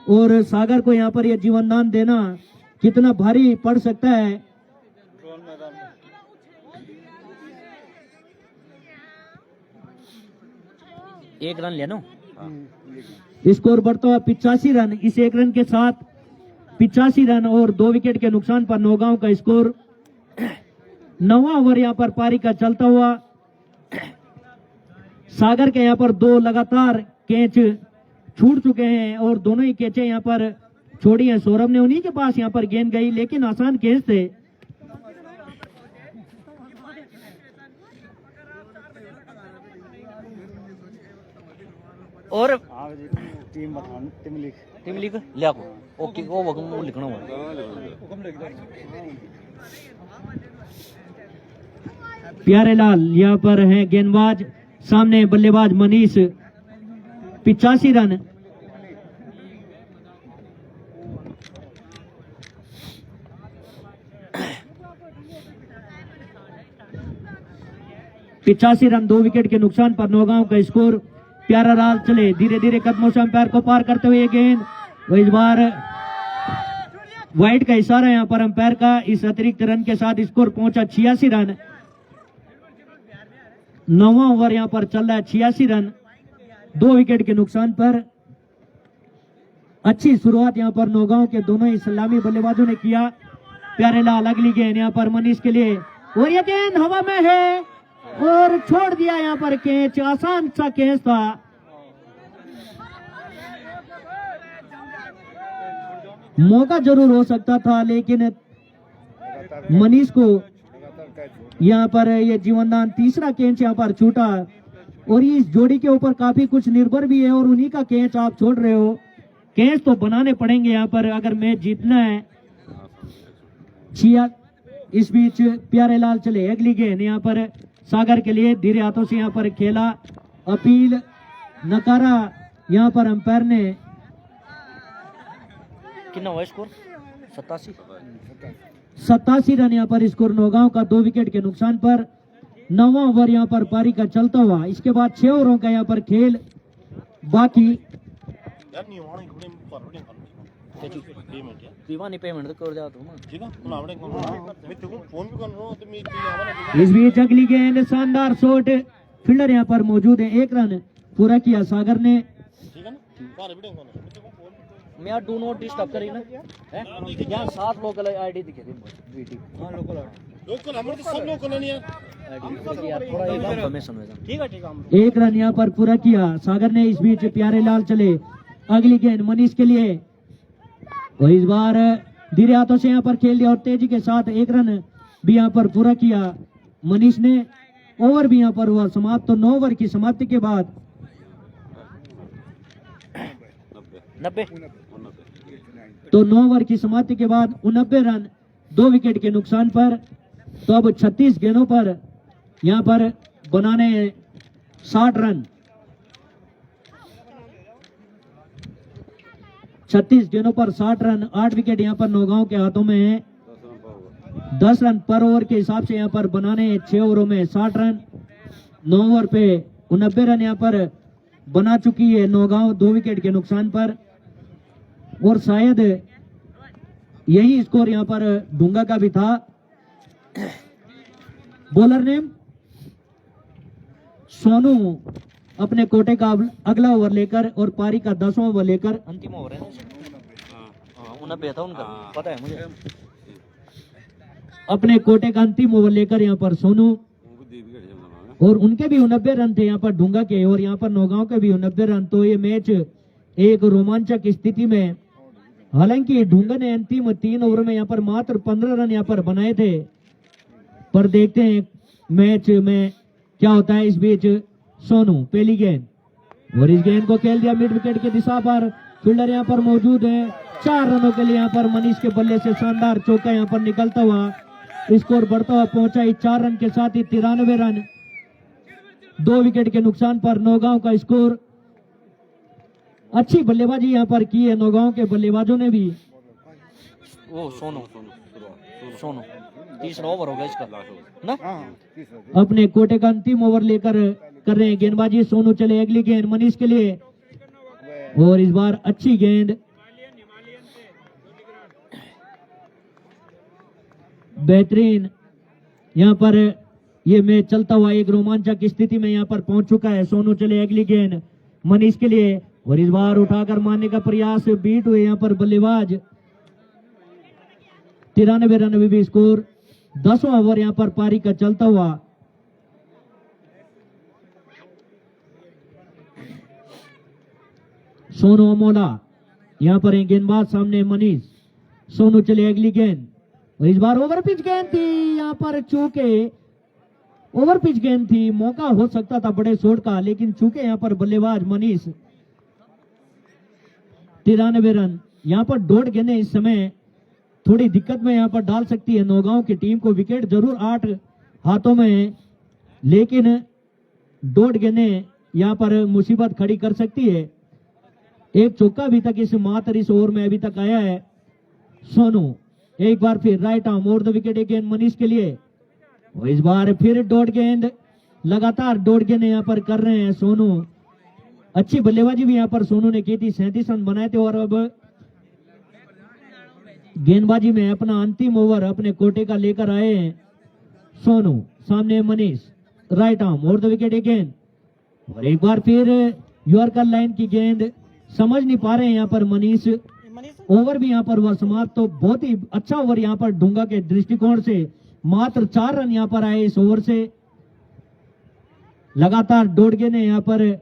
और सागर को यहाँ पर यह जीवनदान देना कितना भारी पड़ सकता है। एक रन लेना। स्कोर बढ़ता हुआ 85 रन। इस 1 रन के साथ 85 रन और 2 विकेट के नुकसान पर नौगांव का स्कोर। 9वां ओवर यहाँ पर पारी का चलता हुआ। सागर के यहाँ पर 2 लगातार कैच छूट चुके हैं और दोनों ही कैचे यहाँ पर छोड़ी हैं सौरभ ने। उन्हीं के पास यहाँ पर गेंद गई लेकिन आसान कैच थे। और टीम लिख लिया को ओके वो वगम लिखना हुआ। प्यारेलाल यहाँ पर है गेंदबाज, सामने बल्लेबाज मनीष। 85 रन। रन 2 विकेट के नुकसान पर नौगांव का स्कोर। प्यारेलाल चले धीरे धीरे कदमों से अंपायर को पार करते हुए गेंद, वो इस बार वाइड का इशारा यहाँ पर अंपायर का। इस अतिरिक्त रन के साथ स्कोर पहुंचा 86 रन। 9वां ओवर यहाँ पर चल रहा है, 86 रन 2 विकेट के नुकसान पर। अच्छी शुरुआत यहाँ पर नौगांव के दोनों ही सलामी बल्लेबाजों ने किया। प्यारेलाल अगली गेंद यहाँ पर मनीष के लिए, और ये गेंद हवा में है और छोड़ दिया यहाँ पर कैच। आसान सा कैच था। मौका जरूर हो सकता था, लेकिन मनीष को यहाँ पर ये जीवनदान तीसरा कैच यहाँ पर छूटा, और इस जोड़ी के ऊपर काफी कुछ निर्भर भी है, और उन्हीं का कैच आप छोड़ रहे हो। कैच तो बनाने पड़ेंगे यहाँ पर अगर मैच जीतना है। इस बीच प्यारेलाल चले अगली गेंद यहाँ पर सागर के लिए, धीरे हाथों से यहाँ पर खेला, अपील नकारा यहाँ पर अंपायर ने। कितना हुआ स्कोर? 87 रन यहाँ पर स्कोर नौगांव का 2 विकेट के नुकसान पर। 9वां ओवर यहाँ पर पारी का चलता हुआ। इसके बाद 6 ओवरों का यहाँ पर खेल बाकी। पेमेंट तो कर जाता हूँ। इस बीच अगली गेंद, शानदार शॉट, फील्डर यहाँ पर मौजूद है। 1 रन पूरा किया सागर ने। मैं यार डू नॉट डिस्टर्ब करी ना यार, 7 लोकल आईडी दिखे थे वीटी। हां लोकल हमारे तो सब लोकल है यार, थोड़ा इन्फॉर्मेशन हो जाए। ठीक है 1 रन यहाँ पर पूरा किया सागर ने। इस बीच प्यारेलाल चले अगली गेंद मनीष के लिए, और इस बार धीरे हाथों से यहाँ पर खेल दिया और तेजी के साथ 1 रन भी यहाँ पर पूरा किया मनीष ने। ओवर भी यहाँ पर हुआ समाप्त। तो 9 ओवर की समाप्ति के बाद 90 तो 9 ओवर की समाप्ति के बाद 89 रन 2 विकेट के नुकसान पर। तो अब 36 गेंदों पर यहाँ पर बनाने 60 रन। 36 गेंदों पर 60 रन, 8 विकेट यहाँ पर नौगांव के हाथों में है। 10 रन पर ओवर के हिसाब से यहाँ पर बनाने 6 ओवरों में 60 रन। 9 ओवर पे 89 रन यहाँ पर बना चुकी है नौगांव 2 विकेट के नुकसान पर। और शायद यही स्कोर यहाँ पर डूंगा का भी था। बॉलर नेम सोनू अपने कोटे का अगला ओवर लेकर और पारी का 10वां ओवर लेकर, अंतिम ओवर है ना। हां 89 था उनका, पता है मुझे। अपने कोटे का अंतिम ओवर लेकर यहाँ पर सोनू, और उनके भी 89 रन थे यहाँ पर डूंगा के, और यहाँ पर नौगांव के भी 89 रन। तो ये मैच एक रोमांचक स्थिति में, हालांकि डूंगा ने अंतिम 3 ओवर में यहाँ पर मात्र 15 रन यहाँ पर बनाए थे, पर देखते हैं मैच में क्या होता है। इस बीच सोनू पहली गेंद, और इस गेंद को खेल दिया मिड विकेट की दिशा पर। फील्डर यहाँ पर मौजूद है। 4 रनों के लिए यहाँ पर मनीष के बल्ले से शानदार चौका यहाँ पर निकलता हुआ। स्कोर बढ़ता हुआ पहुंचा 4 रन के साथ ही 93 रन 2 विकेट के नुकसान पर नौगांव का स्कोर। अच्छी बल्लेबाजी यहाँ पर की है नौगांव के बल्लेबाजों ने भी। वो सोनू तीसरा ओवर होगा इसका ना। अपने कोटे का अंतिम ओवर लेकर कर रहे हैं गेंदबाजी। सोनू चले अगली गेंद मनीष के लिए, और इस बार अच्छी गेंद, बेहतरीन। यहाँ पर ये मैच चलता हुआ एक रोमांचक स्थिति में यहाँ पर पहुंच चुका है। सोनू चले अगली गेंद मनीष के लिए, और इस बार उठाकर मारने का प्रयास, बीट हुए यहाँ पर बल्लेबाज। 93 रन भी स्कोर। 10वां ओवर यहाँ पर पारी का चलता हुआ। सोनू अमोला यहाँ पर गेंदबाज, सामने मनीष। सोनू चले अगली गेंद, और इस बार ओवर पिच गेंद थी यहाँ पर, चूके ओवर पिच गेंद थी। मौका हो सकता था बड़े शॉट का, लेकिन चूके यहाँ पर बल्लेबाज मनीष। 93 रन यहाँ पर 1.5 गेंदें इस समय थोड़ी दिक्कत में यहाँ पर डाल सकती है नौगांव की टीम को। विकेट जरूर 8 हाथों में है, लेकिन 1.5 गेंदें यहाँ पर मुसीबत खड़ी कर सकती है। एक चौका अभी तक इस ओवर में अभी तक आया है। सोनू एक बार फिर right arm over the wicket गेंद मनीष के लिए, और इस बार फिर 1.5 गेंद, लगातार 1.5 गेंद यहाँ पर कर रहे हैं सोनू। अच्छी बल्लेबाजी भी यहाँ पर सोनू ने की थी। 37 रन बनाए थे, और अब गेंदबाजी में अपना अंतिम ओवर अपने कोटे का लेकर आए हैं सोनू। सामने मनीष, राइट आर्म और द विकेट अगेन। और एक बार फिर यॉर्कर लाइन की गेंद, समझ नहीं पा रहे हैं यहाँ पर मनीष। ओवर भी यहाँ पर हुआ समाप्त। तो बहुत ही अच्छा ओवर यहाँ पर डूंगा के दृष्टिकोण से। मात्र 4 रन यहाँ पर आए इस ओवर से। लगातार डोडगे ने यहाँ पर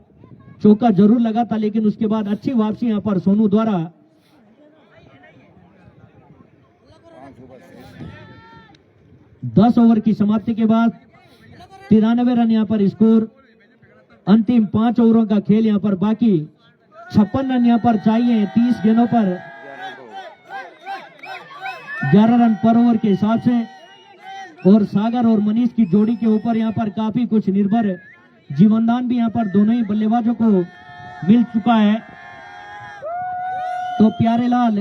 चौका जरूर लगा था, लेकिन उसके बाद अच्छी वापसी यहाँ पर सोनू द्वारा। 10 ओवर की समाप्ति के बाद 93 रन यहाँ पर स्कोर। अंतिम 5 ओवरों का खेल यहाँ पर बाकी। 56 रन यहाँ पर चाहिए 30 गेंदों पर, 11 रन पर ओवर के हिसाब से। और सागर और मनीष की जोड़ी के ऊपर यहाँ पर काफी कुछ निर्भर जीवनदान भी यहाँ पर दोनों ही बल्लेबाजों को मिल चुका है। तो प्यारेलाल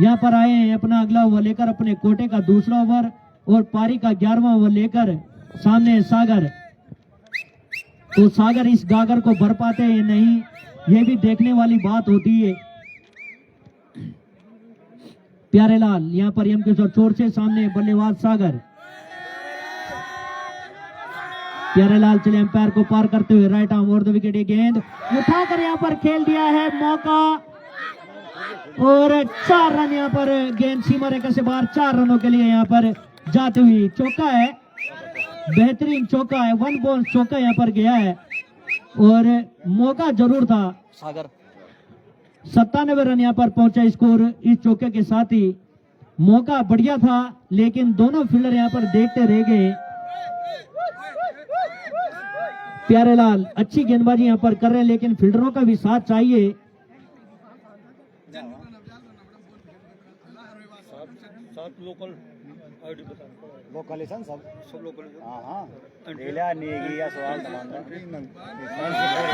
यहाँ पर आए हैं अपना अगला ओवर लेकर, अपने कोटे का दूसरा ओवर और पारी का 11वां ओवर लेकर। सामने सागर। तो सागर इस गागर को भर पाते हैं नहीं, ये भी देखने वाली बात होती है। प्यारेलाल यहाँ पर एम के चोट से सामने बल्लेबाज सागर। प्यारेलाल चले अंपायर को पार करते हुए राइट आर्म और द विकेट। गेंद उठाकर यहाँ पर खेल दिया है, मौका और 4 रन यहाँ पर। गेंद सीमा रेखा से बाहर, 4 रनों के लिए यहाँ पर जाती हुई। चौका है, बेहतरीन चौका है, 1 बॉल चौका यहाँ पर गया है और मौका जरूर था। सागर 97 रन यहाँ पर पहुंचा स्कोर इस चौके के साथ ही। मौका बढ़िया था, लेकिन दोनों फील्डर यहाँ पर देखते रह गए। प्यारेलाल अच्छी गेंदबाजी यहाँ पर कर रहे हैं, लेकिन फील्डरों का भी साथ चाहिए। लोकल सब लोकल। हाँ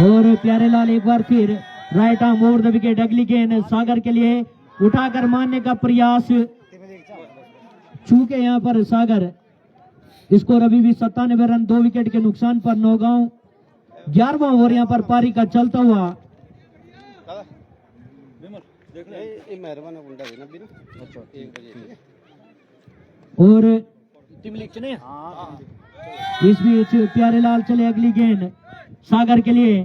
और प्यारेलाल एक बार फिर right arm over the wicket. अगली गेंद सागर के लिए, उठाकर मारने का प्रयास, चूके यहाँ पर सागर। स्कोर अभी भी 97 रन, 2 विकेट के नुकसान पर नौगांव। 11वां ओवर यहाँ पर पारी का चलता हुआ। और इस बीच प्यारेलाल चले अगली गेंद सागर के लिए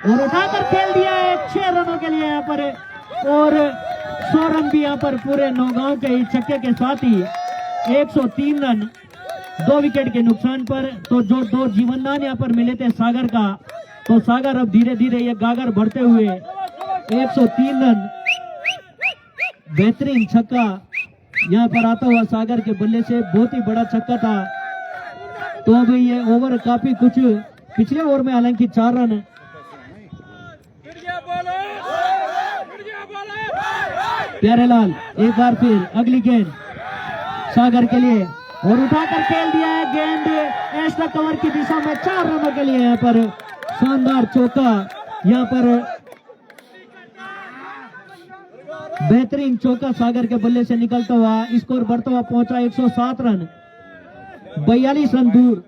और उठाकर खेल दिया है 6 रनों के लिए यहाँ पर। और 100 रन भी यहाँ पर पूरे नौगांव के इस छक्के के साथ ही। 103 रन 2 विकेट के नुकसान पर। तो जो 2 जीवनदान यहाँ पर मिले थे सागर का, तो सागर अब धीरे धीरे ये गागर बढ़ते हुए 103 रन। बेहतरीन छक्का यहाँ पर आता हुआ सागर के बल्ले से, बहुत ही बड़ा छक्का था। तो अभी ये ओवर काफी कुछ, पिछले ओवर में हालांकि 4 रन। प्यारेलाल एक बार फिर अगली गेंद सागर के लिए और उठाकर खेल दिया है गेंद एक्स्ट्रा कवर की दिशा में। 4 रनों के लिए यहाँ पर शानदार चौका। यहाँ पर बेहतरीन चौका सागर के बल्ले से निकलता हुआ। स्कोर बढ़ता हुआ पहुंचा 107 रन, 42 रन दूर।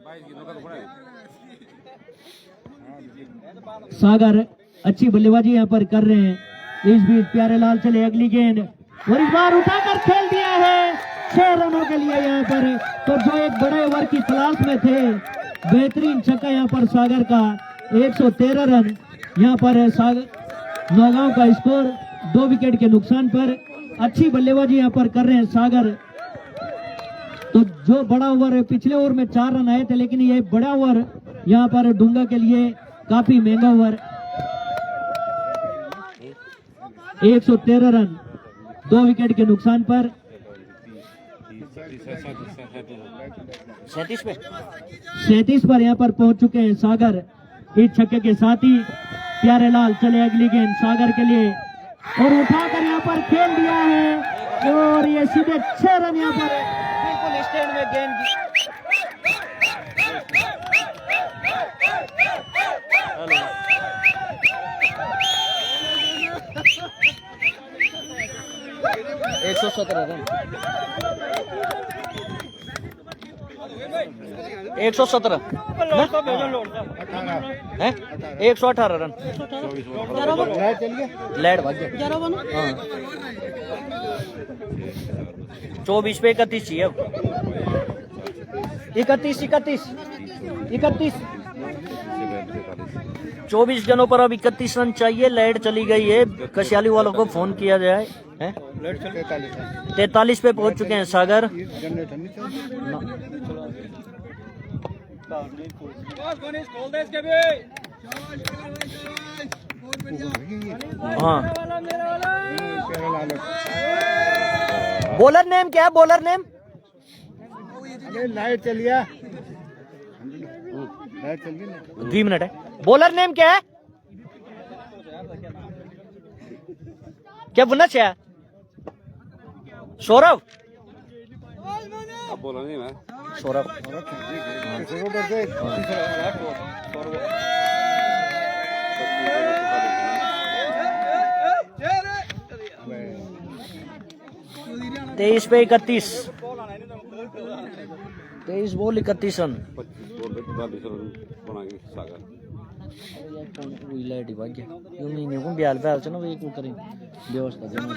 सागर अच्छी बल्लेबाजी यहाँ पर कर रहे हैं। इस बीच प्यारेलाल चले अगली गेंद और इस बार उठाकर खेल दिया है 6 रनों के लिए यहाँ पर। तो जो एक बड़े ओवर की तलाश में थे, बेहतरीन छक्का यहाँ पर सागर का। 113 रन यहाँ पर सागर नौगांव का स्कोर, 2 विकेट के नुकसान पर। अच्छी बल्लेबाजी यहाँ पर कर रहे हैं सागर। तो जो बड़ा ओवर, पिछले ओवर में 4 रन आए थे, लेकिन ये बड़ा ओवर यहाँ पर डूंगा के लिए काफी महंगा ओवर। 113 रन 2 विकेट के नुकसान पर। 37 पर यहाँ पर पहुंच चुके हैं सागर इस छक्के के साथ ही। प्यारेलाल चले अगली गेंद सागर के लिए और उठाकर यहाँ पर खेल दिया है और ये सीधे 6 रन यहाँ पर बिल्कुल स्टैंड में गेंद। रन 117 है 118 रन। चलिए लैड भाग गया। 24 पे 31 चाहिए अब। 31 24 गनों पर अब 31 रन चाहिए। लाइट चली गई है, कशियाली वालों को फोन किया जाए। 43 पे पहुंच चुके हैं सागर। हाँ, बॉलर नेम क्या है? बॉलर नेम लाइट चलिए, लाइट चलिए। 2 मिनट है। बॉलर नेम क्या है? क्या बुना चाहिए? सौरभ। बोला नहीं मैं। सौरभ। तेईस पे 31, 23 बॉल 31 रन। 25 रन बनाएंगे सागर। लाइट ही भाग गया क्यों नहीं को ब्याल पे चलो वे को करें व्यवस्था देना।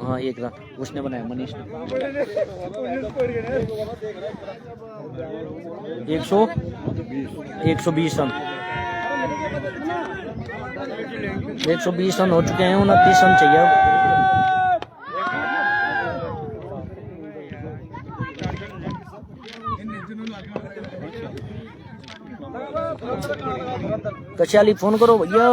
हाँ, एक रन उसने बनाया, मनीष ने। 120 रन, 120 रन हो चुके हैं। 29 रन चाहिए अब। कशियाली फोन करो भैया।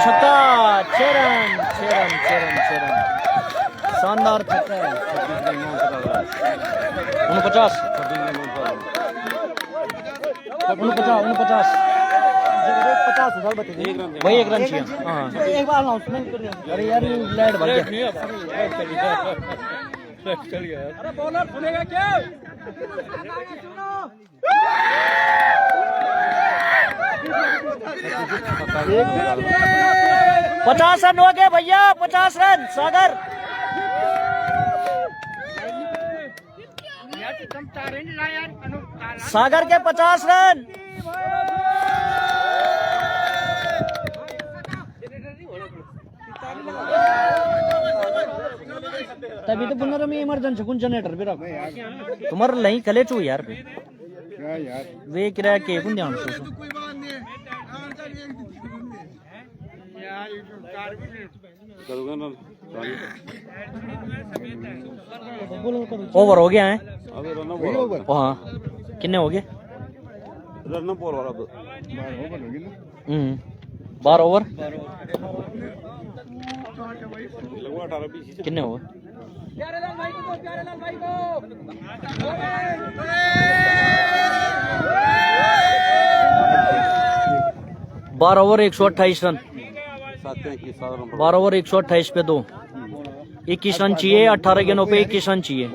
छक्का, 6 रन, 6 रन, 6 रन, 6 रन। शानदार छक्का है। 49, 49, 50 वही 1 रन चाहिए। हाँ, एक बार अनाउंसमेंट कर दिया। अरे यार लाइट भर गया। अरे बॉलर सुनेगा क्या? 50 रन हो गए भैया, 50 रन सागर। सागर के 50 रन। तभी तो पुनः में इमरजेंसी कुछ जनरेटर भी रख तुम्हारे नहीं कले चू यार वे किराया के कुन ध्यान से ओवर हो गया है। हाँ, कितने हो गए? 12 ओवर कितने हो? 12 ओवर 128 रन। 12 ओवर 128 पे 2, 21 रन चाहिए। 18 गेंदों पे 21 रन चाहिए।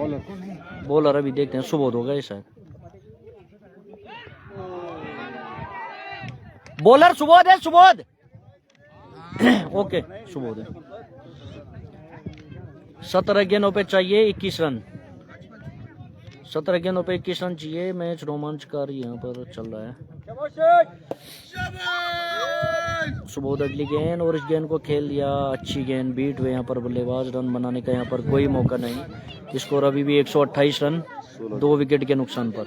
बॉलर अभी देखते हैं, सुबोध होगा ये शायद। बॉलर सुबोध है, सुबोध। ओके, सुबोध है। 17 गेंदों पे चाहिए 21 रन। 17 गेंदों पे 21 रन चाहिए। मैच रोमांचकारी यहाँ पर चल रहा है। सुबोध अगली गेंद, और इस गेंद को खेल दिया। अच्छी गेंद, बीट हुए यहाँ पर बल्लेबाज। रन बनाने का यहाँ पर कोई मौका नहीं। स्कोर अभी भी 128 रन, 2 विकेट के नुकसान पर।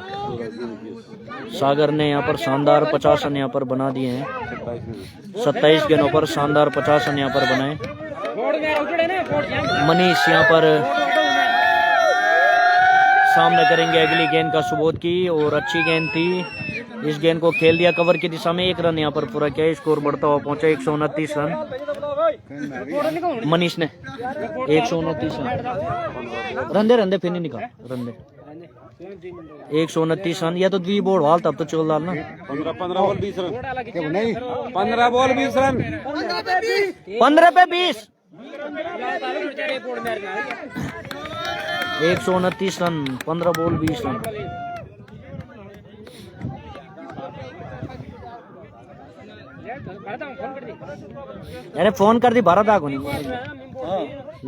सागर ने यहाँ पर शानदार 50 रन यहाँ पर बना दिए हैं। 27 गेंदों पर शानदार 50 रन यहाँ पर बनाए। मनीष यहाँ पर सामने करेंगे अगली गेंद का सुबोध की, और अच्छी गेंद थी। इस गेंद को खेल दिया कवर की दिशा में। 1 रन यहाँ पर पूरा किया। स्कोर बढ़ता हुआ पहुंचा 129 रन। मनीष ने 129 रन। रंदे फिर नहीं निकाल रंदे 129 रन। या तो द्वी बोर्ड हाल तब तो चल डालना। 15 बॉल 20 रन। 15 ball 20 run. 15 पे 20। 129 रन, 15 बॉल 20 रन। अरे फोन कर दी भारत आगो नहीं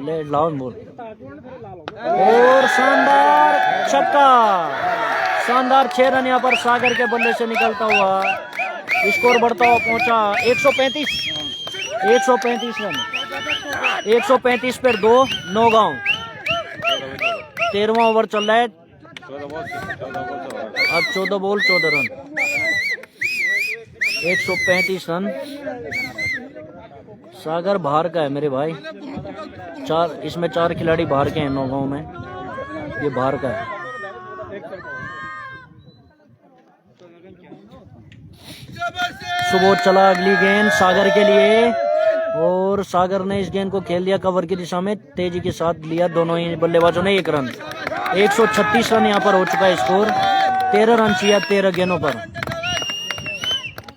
ले लाओ बोल। और शानदार छक्का, शानदार 6 रन यहाँ पर सागर के बल्ले से निकलता हुआ। स्कोर बढ़ता हुआ पहुंचा 135 रन। 135 पर 2 नौगांव। 13वां ओवर चल रहा है। अब 14 बॉल 14 रन। 135 रन। सागर बाहर का है मेरे भाई। इसमें 4 खिलाड़ी बाहर के हैं नौगांव में। ये बाहर का है। सुबोध चला अगली गेंद सागर के लिए और सागर ने इस गेंद को खेल दिया कवर की दिशा में। तेजी के साथ लिया दोनों ही बल्लेबाजों ने 1 रन। 136 रन यहाँ पर हो चुका है स्कोर। 13 रन चाहिए 13 गेंदों पर।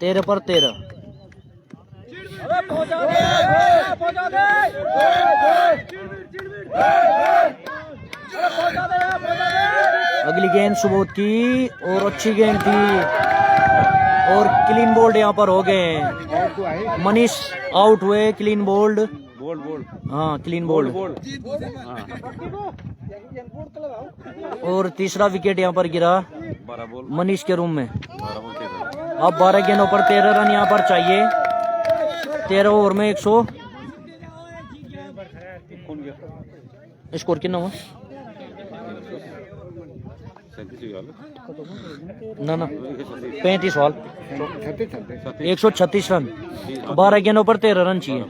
13 पर 13। अगली गेंद सुबोध की और अच्छी गेंद थी और क्लीन बोल्ड यहाँ पर हो गए। मनीष आउट हुए। Clean bowled. हाँ क्लीन बोल्ड। और तीसरा विकेट यहाँ पर गिरा मनीष के रूम में। अब 12 गेंदों पर 13 रन यहाँ पर चाहिए। 13 ओवर में 100 स्कोर कितना हुआ? ना 35 बॉल 136 रन। 12 गेंदों पर 13 रन चाहिए।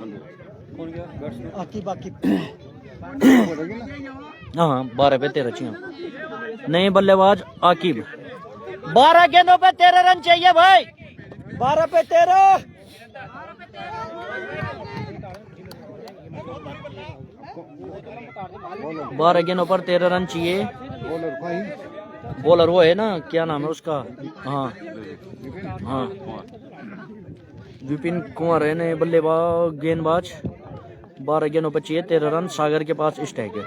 हाँ 12 पे 13 चाहिए। नए बल्लेबाज आकिब। 12 गेंदों पे 13 रन चाहिए भाई। 12 पे 13। बारह गेंदों पर 13 रन चाहिए। बॉलर वो है ना, क्या नाम है उसका? हाँ हाँ विपिन कुमार है नए बल्लेबाज गेंदबाज। 12 गेंदों पर चाहिए 13 रन। सागर के पास स्टैक है।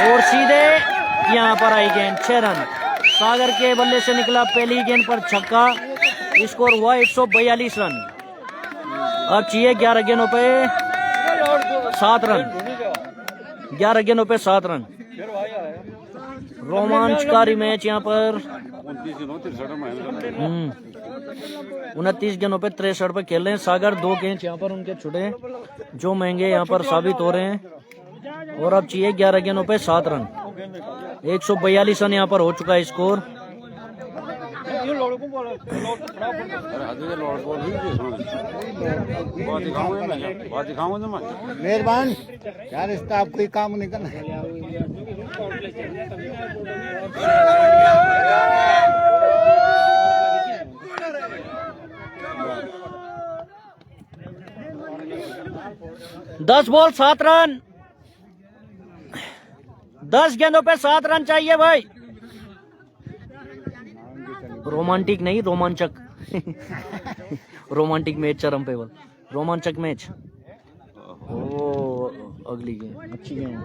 और सीधे यहाँ पर आई गेंद 6 रन। सागर के बल्ले से निकला पहली गेंद पर छक्का। स्कोर हुआ 142 रन। अब चाहिए 11 गेंदों पे 7 रन। 11 गेंदों पे 7 रन। रोमांचकारी मैच यहाँ पर। 29 गेंदों पे 63 पे खेल रहे हैं सागर। 2 गेंद यहाँ पर उनके छुटे जो महंगे यहाँ पर साबित हो रहे हैं। और अब चाहिए 11 गेंदों पे 7 रन। 142 रन यहाँ पर हो चुका है स्कोर। मेहरबान यार, इसका आप कोई काम नहीं करना। 10 बॉल 7 रन। 10 गेंदों पे 7 रन चाहिए भाई। रोमांटिक नहीं, रोमांचक। रोमांटिक मैच चरम पे। रोमांचक मैच। ओ अगली गेम अच्छी गेम।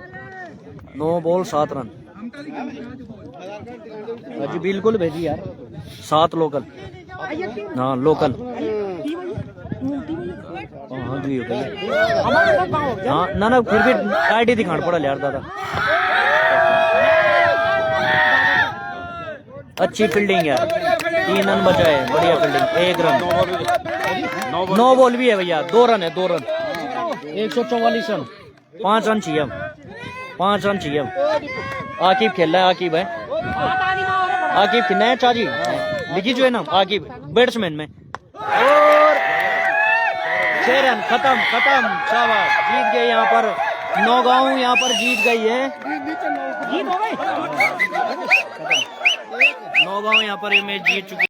9 ball 7 run. अजी बिल्कुल भेजी यार। 7 लोकल। हाँ लोकल। हाँ जी हाँ ना फिर भी आईडी दिखाना पड़ा यार दादा। अच्छी फील्डिंग यार। 3 रन बचाए। बढ़िया फील्डिंग। 1 रन। 9 बॉल भी है भैया। 2 रन है। 2 रन। 144 रन। 5 रन चाहिए। 5 रन चाहिए। आकिब खेल रहा है। आकिब है। आकिब कितना है चाची लिखी जो है ना। आकिब बैट्समैन में। और 6 रन। खत्म। शाबाश। जीत गए यहाँ पर नौगांव। यहाँ पर जीत गई है। नौगांव यहाँ पर ये मैच जीत चुकी।